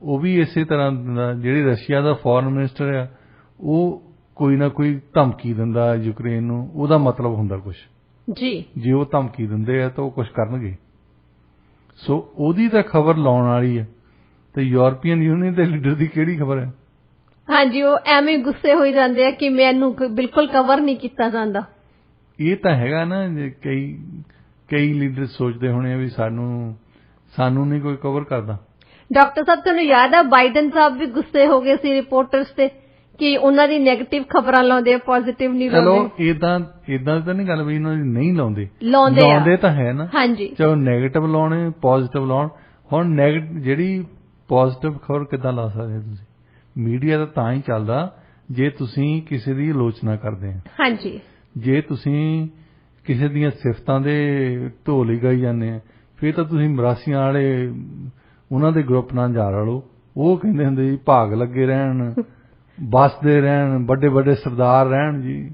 ਉਹ ਵੀ ਇਸੇ ਤਰ੍ਹਾਂ ਦਾ, ਜਿਹੜੇ ਰਸ਼ੀਆ ਦਾ ਫੋਰਨ ਮਿਨਿਸਟਰ ਆ ਉਹ ਕੋਈ ਨਾ ਕੋਈ ਧਮਕੀ ਦਿੰਦਾ ਯੂਕਰੇਨ ਨੂੰ, ਉਹਦਾ ਮਤਲਬ ਹੁੰਦਾ ਕੁਛ ਜੀ। ਜੇ ਉਹ ਧਮਕੀ ਦਿੰਦੇ ਆ ਤਾਂ ਉਹ ਕੁਛ ਕਰਨਗੇ। ਸੋ ਉਹਦੀ ਤਾਂ ਖਬਰ ਲਾਉਣ ਵਾਲੀ ਹੈ, ਤੇ ਯੂਰਪੀਅਨ ਯੂਨੀਅਨ ਦੇ ਲੀਡਰ ਦੀ ਕਿਹੜੀ ਖਬਰ ਹੈ? ਹਾਂਜੀ, ਉਹ ਐਵੇਂ ਗੁੱਸੇ ਹੋਈ ਜਾਂਦੇ ਆ ਕਿ ਮੈਨੂੰ ਬਿਲਕੁਲ ਕਵਰ ਨਹੀਂ ਕੀਤਾ ਜਾਂਦਾ। ਇਹ ਤਾਂ ਹੈਗਾ ਨਾ, ਕਈ ਲੀਡਰ ਸੋਚਦੇ ਹੋਣੇ ਆ ਵੀ ਸਾਨੂੰ ਨਹੀਂ ਕੋਈ ਕਵਰ ਕਰਦਾ। ਡਾਕਟਰ ਸਾਹਿਬ, ਤੁਹਾਨੂੰ ਯਾਦ ਆ ਬਾਈਡਨ ਸਾਹਿਬ ਵੀ ਗੁੱਸੇ ਹੋ ਗਏ ਸੀ ਰਿਪੋਰਟਰਸ ਤੇ ਕਿ ਉਹਨਾਂ ਦੀ ਨੈਗੇਟਿਵ ਖਬਰਾਂ ਲਾਉਂਦੇ ਆ, ਪੋਜ਼ਿਟਿਵ ਨਹੀਂ ਲਾਉਂਦੇ। ਚਲੋ ਇਦਾਂ ਤਾਂ ਨਹੀਂ ਗੱਲ ਵੀ ਉਹਨਾਂ ਦੀ ਨਹੀਂ ਲਾਉਂਦੇ ਤਾਂ ਹੈ ਨਾ। ਹਾਂਜੀ, ਚਲੋ ਨੈਗੇਟਿਵ ਲਾਉਣੇ, ਪੋਜ਼ਿਟਿਵ ਲਾਉਣ। ਹੁਣ ਜਿਹੜੀ ਪੋਜ਼ਿਟਿਵ ਖਬਰ ਕਿੱਦਾਂ ਲਾ ਸਕਦੇ ਤੁਸੀਂ? ਮੀਡੀਆ ਤਾਂ ਹੀ ਚੱਲਦਾ ਜੇ ਤੁਸੀਂ ਕਿਸੇ ਦੀ ਆਲੋਚਨਾ ਕਰਦੇ ਆ। ਹਾਂਜੀ, ਜੇ ਤੁਸੀਂ ਕਿਸੇ ਦੀਆਂ ਸਿਫਤਾਂ ਦੇ ਢੋਲ ਹੀ ਗਾਈ ਜਾਂਦੇ ਆ, ਫਿਰ ਤਾਂ ਤੁਸੀਂ ਮਰਾਸੀਆਂ ਵਾਲੇ ਉਹਨਾਂ ਦੇ ਗਰੁੱਪ ਨਾਲ ਜਾ ਰਲੋ। ਉਹ ਕਹਿੰਦੇ ਹੁੰਦੇ ਜੀ ਭਾਗ ਲੱਗੇ ਰਹਿਣ, ਬਸਦੇ ਰਹਿਣ, ਵੱਡੇ ਵੱਡੇ ਸਰਦਾਰ ਰਹਿਣ ਜੀ,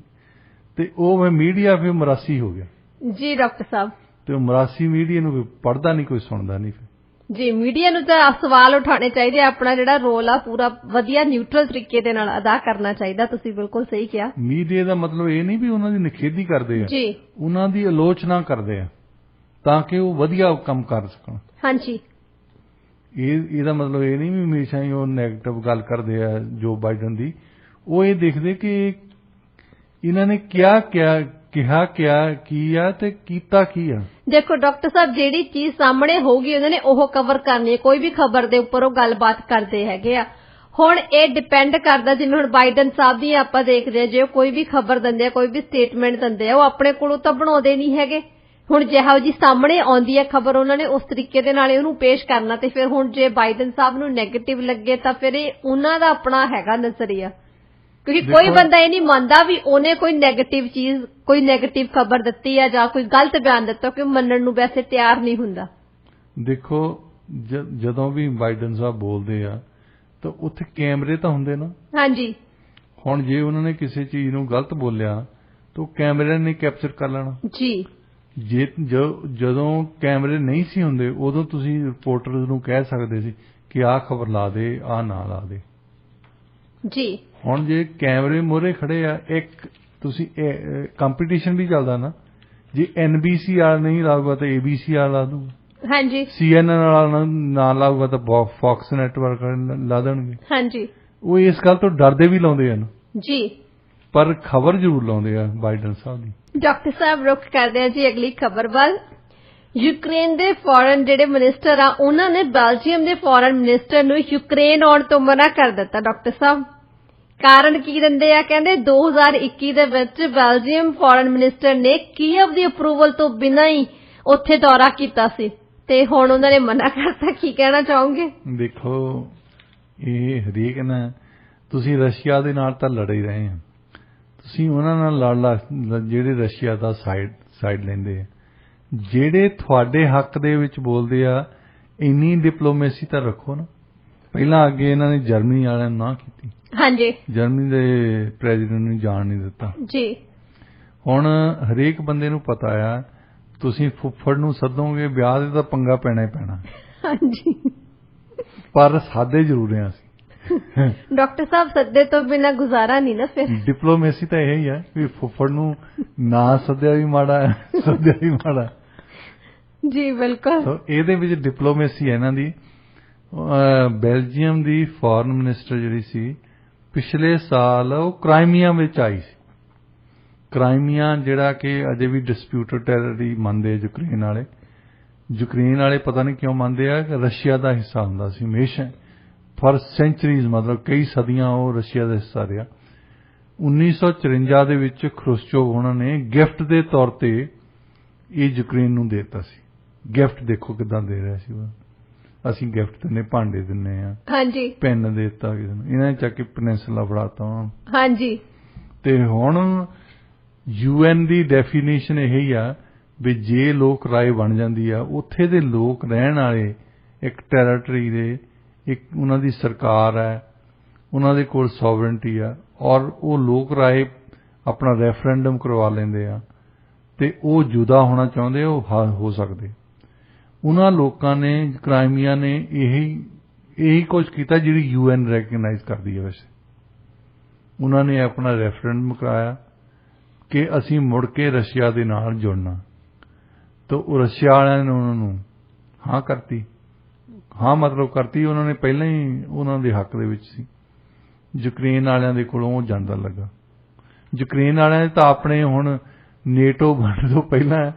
ਤੇ ਉਹ ਮੀਡੀਆ ਫਿਰ ਮਰਾਸੀ ਹੋ ਗਿਆ ਜੀ ਡਾਕਟਰ ਸਾਹਿਬ। ਤੇ ਉਹ ਮਰਾਸੀ ਮੀਡੀਆ ਨੂੰ ਕੋਈ ਪੜ੍ਹਦਾ ਨਹੀਂ, ਕੋਈ ਸੁਣਦਾ ਨਹੀਂ। ਫਿਰ ਜੀ ਮੀਡੀਆ ਨੂੰ ਤਾਂ ਸਵਾਲ ਉਠਾਉਣੇ ਚਾਹੀਦੇ, ਆਪਣਾ ਜਿਹੜਾ ਰੋਲ ਆ ਪੂਰਾ ਵਧੀਆ ਨਿਊਟਰਲ ਤਰੀਕੇ ਦੇ ਨਾਲ ਅਦਾ ਕਰਨਾ ਚਾਹੀਦਾ। ਤੁਸੀਂ ਬਿਲਕੁਲ ਸਹੀ ਕਿਹਾ। ਮੀਡੀਆ ਦਾ ਮਤਲਬ ਇਹ ਨਹੀਂ ਵੀ ਉਹਨਾਂ ਦੀ ਨਿਖੇਧੀ ਕਰਦੇ ਆ ਜੀ, ਉਹਨਾਂ ਦੀ ਆਲੋਚਨਾ ਕਰਦੇ ਆ ਤਾਂ ਕਿ ਉਹ ਵਧੀਆ ਕੰਮ ਕਰ ਸਕਣ। ਹਾਂਜੀ, ਇਹਦਾ ਮਤਲਬ ਇਹ ਨਹੀਂ ਵੀ ਹਮੇਸ਼ਾ ਹੀ ਉਹ ਨੈਗੇਟਿਵ ਗੱਲ ਕਰਦੇ ਆ ਜੋ ਬਾਈਡਨ ਦੀ। ਉਹ ਇਹ ਦੇਖਦੇ ਕਿ ਇਹਨਾਂ ਨੇ ਕਿਹਾ ਕੀ ਆ ਤੇ ਕੀਤਾ ਕੀ ਆ। ਦੇਖੋ ਡਾਕਟਰ ਸਾਹਿਬ, ਜਿਹੜੀ ਚੀਜ਼ ਸਾਹਮਣੇ ਹੋਊਗੀ ਉਹਨਾਂ ਨੇ ਉਹ ਕਵਰ ਕਰਨੀ ਹੈ। ਕੋਈ ਵੀ ਖਬਰ ਦੇ ਉੱਪਰ ਉਹ ਗੱਲਬਾਤ ਕਰਦੇ ਹੈਗੇ ਆ। ਹੁਣ ਇਹ ਡਿਪੈਂਡ ਕਰਦਾ, ਜਿਵੇਂ ਹੁਣ ਬਾਈਡਨ ਸਾਹਿਬ ਦੀ ਆਪਾਂ ਦੇਖਦੇ ਆ, ਜੇ ਕੋਈ ਵੀ ਖਬਰ ਦਿੰਦੇ ਆ, ਕੋਈ ਵੀ ਸਟੇਟਮੈਂਟ ਦਿੰਦੇ ਆ, ਉਹ ਆਪਣੇ ਕੋਲੋਂ ਤਾਂ ਬਣਾਉਂਦੇ ਨਹੀਂ ਹੈਗੇ। ਹੁਣ ਜਿਹੋ ਜੀ ਸਾਹਮਣੇ ਆਉਂਦੀ ਹੈ ਖਬਰ ਉਹਨਾਂ ਨੇ ਉਸ ਤਰੀਕੇ ਦੇ ਨਾਲ ਉਹਨੂੰ ਪੇਸ਼ ਕਰਨਾ ਤੇ ਫਿਰ ਹੁਣ ਜੇ ਬਾਈਡਨ ਸਾਹਿਬ ਨੂੰ ਨੈਗੇਟਿਵ ਲੱਗੇ ਤਾਂ ਫਿਰ ਇਹ ਉਹਨਾਂ ਦਾ ਆਪਣਾ ਹੈਗਾ ਨਜ਼ਰੀਆ ਕਿਉਂਕਿ ਕੋਈ ਬੰਦਾ ਇਹ ਨਹੀਂ ਮੰਨਦਾ ਵੀ ਉਹਨੇ ਕੋਈ ਨੈਗੇਟਿਵ ਚੀਜ਼ ਕੋਈ ਨੈਗੇਟਿਵ ਖਬਰ ਦਿੱਤੀ ਹੈ ਜਾਂ ਕੋਈ ਗਲਤ ਬਿਆਨ ਦਿੱਤਾ ਕਿ ਮੰਨਣ ਨੂੰ ਵੈਸੇ ਤਿਆਰ ਨਹੀਂ ਹੁੰਦਾ। ਦੇਖੋ ਜਦੋਂ ਵੀ ਬਾਈਡਨ ਸਾਹਿਬ ਬੋਲਦੇ ਆ ਤਾਂ ਉੱਥੇ ਕੈਮਰੇ ਤਾਂ ਹੁੰਦੇ ਨਾ। ਹਾਂਜੀ। ਹੁਣ ਜੇ ਉਹਨਾਂ ਨੇ ਕਿਸੇ ਚੀਜ਼ ਨੂੰ ਗਲਤ ਬੋਲਿਆ ਤਾਂ ਕੈਮਰੇ ਨੇ ਕੈਪਚਰ ਕਰ ਲੈਣਾ ਜੀ। ਜੇ ਜਦੋਂ ਕੈਮਰੇ ਨਹੀਂ ਸੀ ਹੁੰਦੇ ਉਦੋਂ ਤੁਸੀਂ ਰਿਪੋਰਟਰਸ ਨੂੰ ਕਹਿ ਸਕਦੇ ਸੀ ਕਿ ਆਹ ਖਬਰ ਲਾ ਦੇ ਆਹ ਨਾ ਲਾ ਦੇ ਜੀ। ਹੁਣ ਜੇ ਕੈਮਰੇ ਮੂਹਰੇ ਖੜੇ ਆ ਇੱਕ ਤੁਸੀਂ ਕੰਪੀਟੀਸ਼ਨ ਵੀ ਚੱਲਦਾ ਨਾ ਜੇ NBC ਵਾਲਾ ਨਹੀਂ ਲਾਊਗਾ ਤਾਂ ABC ਵਾਲਾ ਲਾ ਦੂਗਾ। ਹਾਂਜੀ। CNN ਵਾਲਾ ਨਾ ਲਾਊਗਾ ਤਾਂ ਫੌਕਸ ਨੈਟਵਰਕ ਲਾ ਦੇਣਗੇ। ਹਾਂਜੀ। ਉਹ ਇਸ ਗੱਲ ਤੋਂ ਡਰਦੇ ਵੀ ਲਾਉਂਦੇ ਹਨ ਜੀ ਪਰ ਖਬਰ ਜ਼ਰੂਰ ਲਾਉਂਦੇ ਆ ਬਾਈਡਨ ਸਾਹਿਬ ਦੀ। ਡਾਕਟਰ ਸਾਹਿਬ ਰੁਕ ਕਰਦੇ ਆ ਜੀ ਅਗਲੀ ਖਬਰ ਵੱਲ। ਯੂਕਰੇਨ ਦੇ ਫੋਰਨ ਜਿਹੜੇ ਮਿਨਿਸਟਰ ਆ ਉਹਨਾਂ ਨੇ ਬੈਲਜੀਅਮ ਦੇ ਫੋਰਨ ਮਿਨਿਸਟਰ ਨੂੰ ਯੂਕਰੇਨ ਆਉਣ ਤੋਂ ਮਨਾ ਕਰ ਦਿੱਤਾ। ਡਾਕਟਰ ਸਾਹਿਬ ਕਾਰਨ ਕੀ ਦਿੰਦੇ ਆ ਕਹਿੰਦੇ 2021 ਦੇ ਵਿੱਚ ਬੈਲਜੀਅਮ ਫੋਰਨ ਮਿਨਿਸਟਰ ਨੇ ਕੀਵ ਦੀ ਅਪਰੂਵਲ ਤੋਂ ਬਿਨਾਂ ਹੀ ਉੱਥੇ ਦੌਰਾ ਕੀਤਾ ਸੀ ਤੇ ਹੁਣ ਉਹਨਾਂ ਨੇ ਮਨਾ ਕਰਤਾ। ਕੀ ਕਹਿਣਾ ਚਾਹੋਗੇ? ਦੇਖੋ ਇਹ ਹਰੇਕ ਨਾ ਤੁਸੀਂ ਰਸ਼ੀਆ ਦੇ ਨਾਲ ਤਾਂ ਲੜ ਹੀ ਰਹੇ ਆ ਤੁਸੀਂ ਉਹਨਾਂ ਨਾਲ ਲੜ ਜਿਹੜੇ ਰਸ਼ੀਆ ਦਾ ਸਾਈਡ ਲੈਂਦੇ ਆ ਜਿਹੜੇ ਤੁਹਾਡੇ ਹੱਕ ਦੇ ਵਿੱਚ ਬੋਲਦੇ ਆ ਇੰਨੀ ਡਿਪਲੋਮੇਸੀ ਤਾਂ ਰੱਖੋ ਨਾ। ਪਹਿਲਾਂ ਅੱਗੇ ਇਹਨਾਂ ਨੇ ਜਰਮਨੀ ਵਾਲਿਆਂ ਨੂੰ ਨਾ ਕੀਤੀ। ਹਾਂਜੀ। ਜਰਮਨੀ ਦੇ ਪ੍ਰੈਜ਼ੀਡੈਂਟ ਨੂੰ ਜਾਣ ਨਹੀਂ ਦਿੱਤਾ ਜੀ। ਹੁਣ ਹਰੇਕ ਬੰਦੇ ਨੂੰ ਪਤਾ ਆ ਤੁਸੀਂ ਫੁੱਫੜ ਨੂੰ ਸੱਦੋਗੇ ਵਿਆਹ ਦੇ ਤਾਂ ਪੰਗਾ ਪੈਣਾ ਹੀ ਪੈਣਾ। ਹਾਂਜੀ। ਪਰ ਸਾਦੇ ਜ਼ਰੂਰ ਆ ਅਸੀਂ। ਡਾਕਟਰ ਸਾਹਿਬ ਸੱਦੇ ਤੋਂ ਬਿਨਾਂ ਗੁਜ਼ਾਰਾ ਨਹੀਂ ਨਾ ਫਿਰ। ਡਿਪਲੋਮੇਸੀ ਤਾਂ ਇਹ ਹੀ ਆ ਵੀ ਫੁੱਫੜ ਨੂੰ ਨਾ ਸੱਦਿਆ ਵੀ ਮਾੜਾ ਸੱਦਿਆ ਵੀ ਮਾੜਾ ਜੀ। ਬਿਲਕੁਲ। ਇਹਦੇ ਵਿੱਚ ਡਿਪਲੋਮੇਸੀ ਹੈ ਇਹਨਾਂ ਦੀ। ਬੈਲਜੀਅਮ ਦੀ ਫੋਰਨ ਮਿਨਿਸਟਰ ਜਿਹੜੀ ਸੀ ਪਿਛਲੇ ਸਾਲ ਉਹ ਕ੍ਰਾਈਮੀਆ ਵਿੱਚ ਆਈ ਸੀ। ਕ੍ਰਾਈਮੀਆ ਜਿਹੜਾ ਕਿ ਅਜੇ ਵੀ ਡਿਸਪਿਊਟਡ ਟੈਰੀਟਰੀ ਮੰਨਦੇ ਯੂਕਰੇਨ ਵਾਲੇ। ਯੂਕਰੇਨ ਵਾਲੇ ਪਤਾ ਨਹੀਂ ਕਿਉਂ ਮੰਨਦੇ ਆ ਕਿ ਰਸ਼ੀਆ ਦਾ ਹਿੱਸਾ ਹੁੰਦਾ ਸੀ ਹਮੇਸ਼ਾ ਫॉर ਸੈਂਚਰੀਜ਼ ਮਤਲਬ ਕਈ ਸਦੀਆਂ ਉਹ ਰਸ਼ੀਆ ਦਾ ਹਿੱਸਾ ਰਿਹਾ। 1954 ਦੇ ਵਿੱਚ ਖਰੁਸ਼ਚੋਵ ਉਹਨਾਂ ਨੇ ਗਿਫਟ ਦੇ ਤੌਰ ਤੇ ਇਹ ਯੂਕਰੇਨ ਨੂੰ ਦੇ ਦਿੱਤਾ ਸੀ। ਗਿਫਟ ਦੇਖੋ ਕਿੱਦਾਂ ਦੇ ਰਿਹਾ ਸੀ ਉਹ। ਅਸੀਂ ਗਿਫਟ ਦਿੰਦੇ ਭਾਂਡੇ ਦਿੰਦੇ ਆ। ਹਾਂਜੀ। ਪੈਨ ਦੇ ਦਿੱਤਾ ਕਿਸੇ ਨੂੰ ਇਹਨਾਂ ਨੇ ਚੱਕ ਕੇ ਪੈਨਿਸਲਾ ਫੜਾਤਾ ਉਹਨਾਂ ਨੂੰ। ਹਾਂਜੀ। ਤੇ ਹੁਣ UN ਦੀ ਡੈਫੀਨੇਸ਼ਨ ਇਹ ਹੀ ਆ ਵੀ ਜੇ ਲੋਕ ਰਾਏ ਬਣ ਜਾਂਦੀ ਆ ਉੱਥੇ ਦੇ ਲੋਕ ਰਹਿਣ ਵਾਲੇ ਇੱਕ ਟੈਰੀਟਰੀ ਦੇ ਇੱਕ ਉਹਨਾਂ ਦੀ ਸਰਕਾਰ ਹੈ ਉਹਨਾਂ ਦੇ ਕੋਲ ਸੋਵਰਨਟੀ ਆ ਔਰ ਉਹ ਲੋਕ ਰਾਏ ਆਪਣਾ ਰੈਫਰੈਂਡਮ ਕਰਵਾ ਲੈਂਦੇ ਆ ਤੇ ਉਹ ਜੁਦਾ ਹੋਣਾ ਚਾਹੁੰਦੇ ਉਹ ਹੋ ਸਕਦੇ। ਉਹਨਾਂ ਲੋਕਾਂ ਨੇ ਕ੍ਰਾਈਮੀਆ ਨੇ ਇਹੀ ਕੁਝ ਕੀਤਾ ਜਿਹੜੀ UN ਰੈਕਗਨਾਈਜ਼ ਕਰਦੀ ਹੈ। ਵੈਸੇ ਉਹਨਾਂ ਨੇ ਆਪਣਾ ਰੈਫਰੈਂਡਮ ਕਰਾਇਆ ਕਿ ਅਸੀਂ ਮੁੜ ਕੇ ਰਸ਼ੀਆ ਦੇ ਨਾਲ ਜੁੜਨਾ ਤਾਂ ਉਹ ਰਸ਼ੀਆ ਵਾਲਿਆਂ ਨੇ ਉਹਨਾਂ ਨੂੰ ਹਾਂ ਕਰਤੀ। ਹਾਂ ਮਤਲਬ ਕਰਤੀ ਉਹਨਾਂ ਨੇ ਪਹਿਲਾਂ ਹੀ ਉਹਨਾਂ ਦੇ ਹੱਕ ਦੇ ਵਿੱਚ ਸੀ। ਯੂਕਰੇਨ ਵਾਲਿਆਂ ਦੇ ਕੋਲੋਂ ਉਹ ਜਾਂਦਾ ਲੱਗਾ। ਯੂਕਰੇਨ ਵਾਲਿਆਂ ਨੇ ਤਾਂ ਆਪਣੇ ਹੁਣ ਨੇਟੋ ਬਣਨ ਤੋਂ ਪਹਿਲਾਂ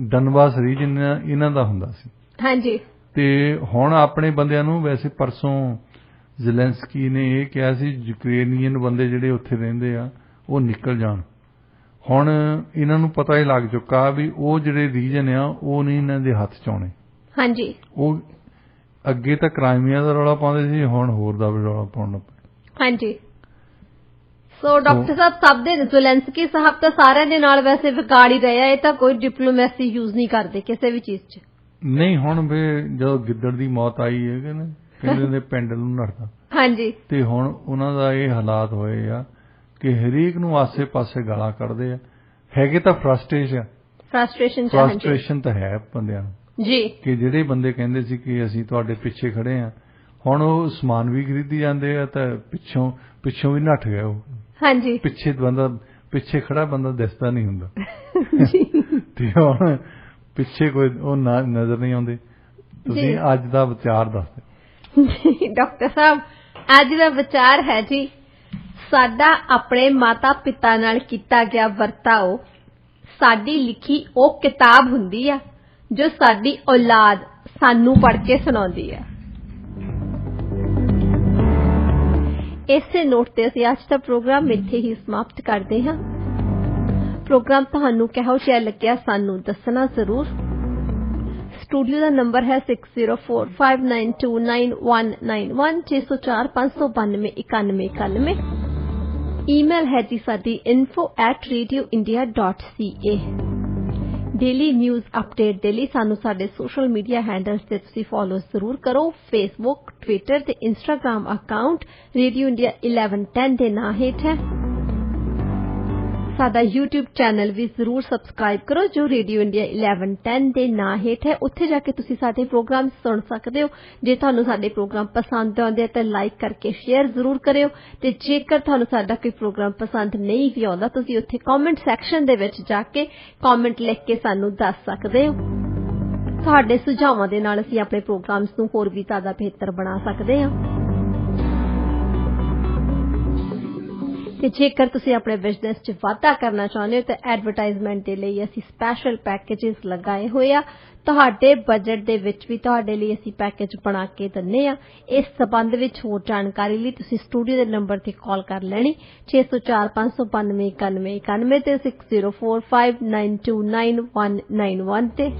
ਡਨਬਾਸ ਰੀਜਨ ਇਹਨਾਂ ਦਾ ਹੁੰਦਾ ਸੀ। ਹਾਂਜੀ। ਤੇ ਹੁਣ ਆਪਣੇ ਬੰਦਿਆਂ ਨੂੰ ਵੈਸੇ ਪਰਸੋਂ ਜ਼ੈਲੈਂਸਕੀ ਨੇ ਇਹ ਕਿਹਾ ਸੀ ਯੂਕਰੇਨੀਅਨ ਬੰਦੇ ਜਿਹੜੇ ਉੱਥੇ ਰਹਿੰਦੇ ਆ ਉਹ ਨਿਕਲ ਜਾਣ। ਹੁਣ ਇਹਨਾਂ ਨੂੰ ਪਤਾ ਹੀ ਲੱਗ ਚੁੱਕਾ ਵੀ ਉਹ ਜਿਹੜੇ ਰੀਜਨ ਆ ਉਹ ਨਹੀਂ ਇਹਨਾਂ ਦੇ ਹੱਥ 'ਚ ਆਉਣੇ। ਹਾਂਜੀ। ਉਹ ਅੱਗੇ ਤਾਂ ਕ੍ਰਾਈਮੀਆ ਦਾ ਰੌਲਾ ਪਾਉਂਦੇ ਸੀ ਹੁਣ ਹੋਰ ਦਾ ਵੀ ਰੌਲਾ ਪਾਉਣ ਲੱਗ ਪਏ। ਹਾਂਜੀ। ਸੋ ਡਾਕਟਰ ਸਾਹਿਬ ਸਭ ਦੇ ਜ਼ੈਲੈਂਸਕੀ ਸਾਹਿਬ ਤਾਂ ਸਾਰਿਆਂ ਦੇ ਨਾਲ ਵੈਸੇ ਵਿਗਾੜ ਹੀ ਰਹੇ ਆ। ਇਹ ਤਾਂ ਕੋਈ ਡਿਪਲੋਮੈਸੀ ਯੂਜ਼ ਨਹੀਂ ਕਰਦੇ ਕਿਸੇ ਵੀ ਚੀਜ਼ 'ਚ। ਨਹੀਂ ਹੁਣ ਵੀ ਜਦੋਂ ਗਿੱਦੜ ਦੀ ਮੌਤ ਆਈ ਹੈ ਕਹਿੰਦੇ ਨੇ ਪਿੰਡ ਨੂੰ ਨੜਦਾ। ਹਾਂਜੀ। ਤੇ ਹੁਣ ਉਹਨਾਂ ਦਾ ਇਹ ਹਾਲਾਤ ਹੋਏ ਆ ਕਿ ਹਰੇਕ ਨੂੰ ਆਸੇ-ਪਾਸੇ ਗਾਲਾਂ ਕੱਢਦੇ ਆ। ਹੈਗੇ ਤਾਂ ਫਰਸਟ੍ਰੇਸ਼ਨ ਤਾਂ ਹੈ ਬੰਦਿਆਂ ਨੂੰ ਜੀ ਕਿ ਜਿਹੜੇ ਬੰਦੇ ਕਹਿੰਦੇ ਸੀ ਕਿ ਅਸੀਂ ਤੁਹਾਡੇ ਪਿੱਛੇ ਖੜੇ ਆ ਹੁਣ ਉਹ ਸਮਾਨ ਵੀ ਖਰੀਦੀ ਜਾਂਦੇ ਆ ਤਾਂ ਪਿੱਛੋਂ ਵੀ ਨੱਠ ਗਿਆ ਉਹ। ਹਾਂਜੀ। ਪਿੱਛੇ ਖੜਾ ਬੰਦਾ ਦਿਸਦਾ ਨਹੀਂ ਹੁੰਦਾ ਤੇ ਹੁਣ ਪਿੱਛੇ ਕੋਈ ਉਹ ਨਜ਼ਰ ਨਹੀਂ ਆਉਂਦੇ। ਤੁਸੀਂ ਅੱਜ ਦਾ ਵਿਚਾਰ ਦੱਸ ਦਿਓ। ਡਾਕਟਰ ਸਾਹਿਬ ਅੱਜ ਦਾ ਵਿਚਾਰ ਹੈ ਜੀ ਸਾਡਾ ਆਪਣੇ ਮਾਤਾ ਪਿਤਾ ਨਾਲ ਕੀਤਾ ਗਿਆ ਵਰਤਾਓ ਸਾਡੀ ਲਿਖੀ ਉਹ ਕਿਤਾਬ ਹੁੰਦੀ ਆ ਜੋ ਸਾਡੀ ਔਲਾਦ ਸਾਨੂੰ ਪੜ੍ਹ ਕੇ ਸੁਣਾਉਂਦੀ ਆ। ਇਸੇ ਨੋਟ ਤੇ ਅਸੀਂ ਅੱਜ ਦਾ ਪ੍ਰੋਗਰਾਮ ਇੱਥੇ ਹੀ ਸਮਾਪਤ ਕਰਦੇ ਹਾਂ। ਪ੍ਰੋਗਰਾਮ ਤੁਹਾਨੂੰ ਕਿਹੋ ਜਿਹਾ ਲੱਗਿਆ ਸਾਨੂੰ ਦੱਸਣਾ ਜ਼ਰੂਰ। ਸਟੂਡੀਓ ਦਾ ਨੰਬਰ ਹੈ 6045929191 6045929191। ਈਮੇਲ ਹੈ ਜੀ ਸਾਡੀ info@radioindia.ca। ਡੇਲੀ ਨਿਊਜ਼ ਅਪਡੇਟ ਦੇ ਲਈ ਸਾਨੂੰ ਸਾਡੇ ਸੋਸ਼ਲ ਮੀਡੀਆ ਹੈਂਡਲਸ ਤੇ ਤੁਸੀਂ ਫੋਲੋ ਜ਼ਰੂਰ ਕਰੋ। ਫੇਸਬੁੱਕ, ਟਵਿੱਟਰ ਤੇ ਇੰਸਟਾਗ੍ਰਾਮ ਅਕਾਊਂਟ ਰੇਡੀਓ ਇੰਡੀਆ 1110 ਦੇ ਨਾਂ ਹੇਠ ਹੈ। ਸਾਡਾ YouTube ਚੈਨਲ ਵੀ ਜ਼ਰੂਰ ਸਬਸਕ੍ਰਾਈਬ ਕਰੋ ਜੋ ਰੇਡੀਓ ਇੰਡੀਆ 1110 ਦੇ ਨਾਂ ਹੇਠ ਹੈ। ਉੱਥੇ ਜਾ ਕੇ ਤੁਸੀਂ ਸਾਡੇ ਪ੍ਰੋਗਰਾਮ ਸੁਣ ਸਕਦੇ ਹੋ। ਜੇ ਤੁਹਾਨੂੰ ਸਾਡੇ ਪ੍ਰੋਗਰਾਮ ਪਸੰਦ ਆਉਂਦੇ ਤਾਂ ਲਾਈਕ ਕਰਕੇ ਸ਼ੇਅਰ ਜ਼ਰੂਰ ਕਰਿਓ ਤੇ ਜੇਕਰ ਤੁਹਾਨੂੰ ਸਾਡਾ ਕੋਈ ਪ੍ਰੋਗਰਾਮ ਪਸੰਦ ਨਹੀਂ ਵੀ ਆਉਂਦਾ ਤੁਸੀਂ ਉੱਥੇ ਕਮੈਂਟ ਸੈਕਸ਼ਨ ਦੇ ਵਿੱਚ ਜਾ ਕੇ ਕਮੈਂਟ ਲਿਖ ਕੇ ਸਾਨੂੰ ਦੱਸ ਸਕਦੇ ਹੋ। ਤੁਹਾਡੇ ਸੁਝਾਵਾਂ ਦੇ ਨਾਲ ਅਸੀਂ ਆਪਣੇ ਪ੍ਰੋਗਰਾਮਸ ਨੂੰ ਹੋਰ ਵੀ ਜ਼ਿਆਦਾ ਬਿਹਤਰ ਬਣਾ ਸਕਦੇ ਹਾਂ। ਤੇ ਜੇਕਰ ਤੁਸੀਂ ਆਪਣੇ ਬਿਜ਼ਨਸ 'ਚ ਵਾਧਾ ਕਰਨਾ ਚਾਹੁੰਦੇ ਹੋ ਤਾਂ ਐਡਵਰਟਾਈਜ਼ਮੈਂਟ ਦੇ ਲਈ ਅਸੀਂ ਸਪੈਸ਼ਲ ਪੈਕੇजेस ਲਗਾਏ ਹੋਏ ਆ। ਤੁਹਾਡੇ ਬਜਟ ਦੇ ਵਿੱਚ ਵੀ ਤੁਹਾਡੇ ਲਈ ਅਸੀਂ ਪੈਕੇਜ ਬਣਾ ਕੇ ਦਿੰਦੇ ਆ। ਇਸ ਸਬੰਧ ਵਿੱਚ ਹੋਰ ਜਾਣਕਾਰੀ ਲਈ ਤੁਸੀਂ ਸਟੂਡੀਓ ਦੇ ਨੰਬਰ ਤੇ ਕਾਲ ਕਰ ਲੈਣੀ 6045929191 ਤੇ 6045929191 ਤੇ।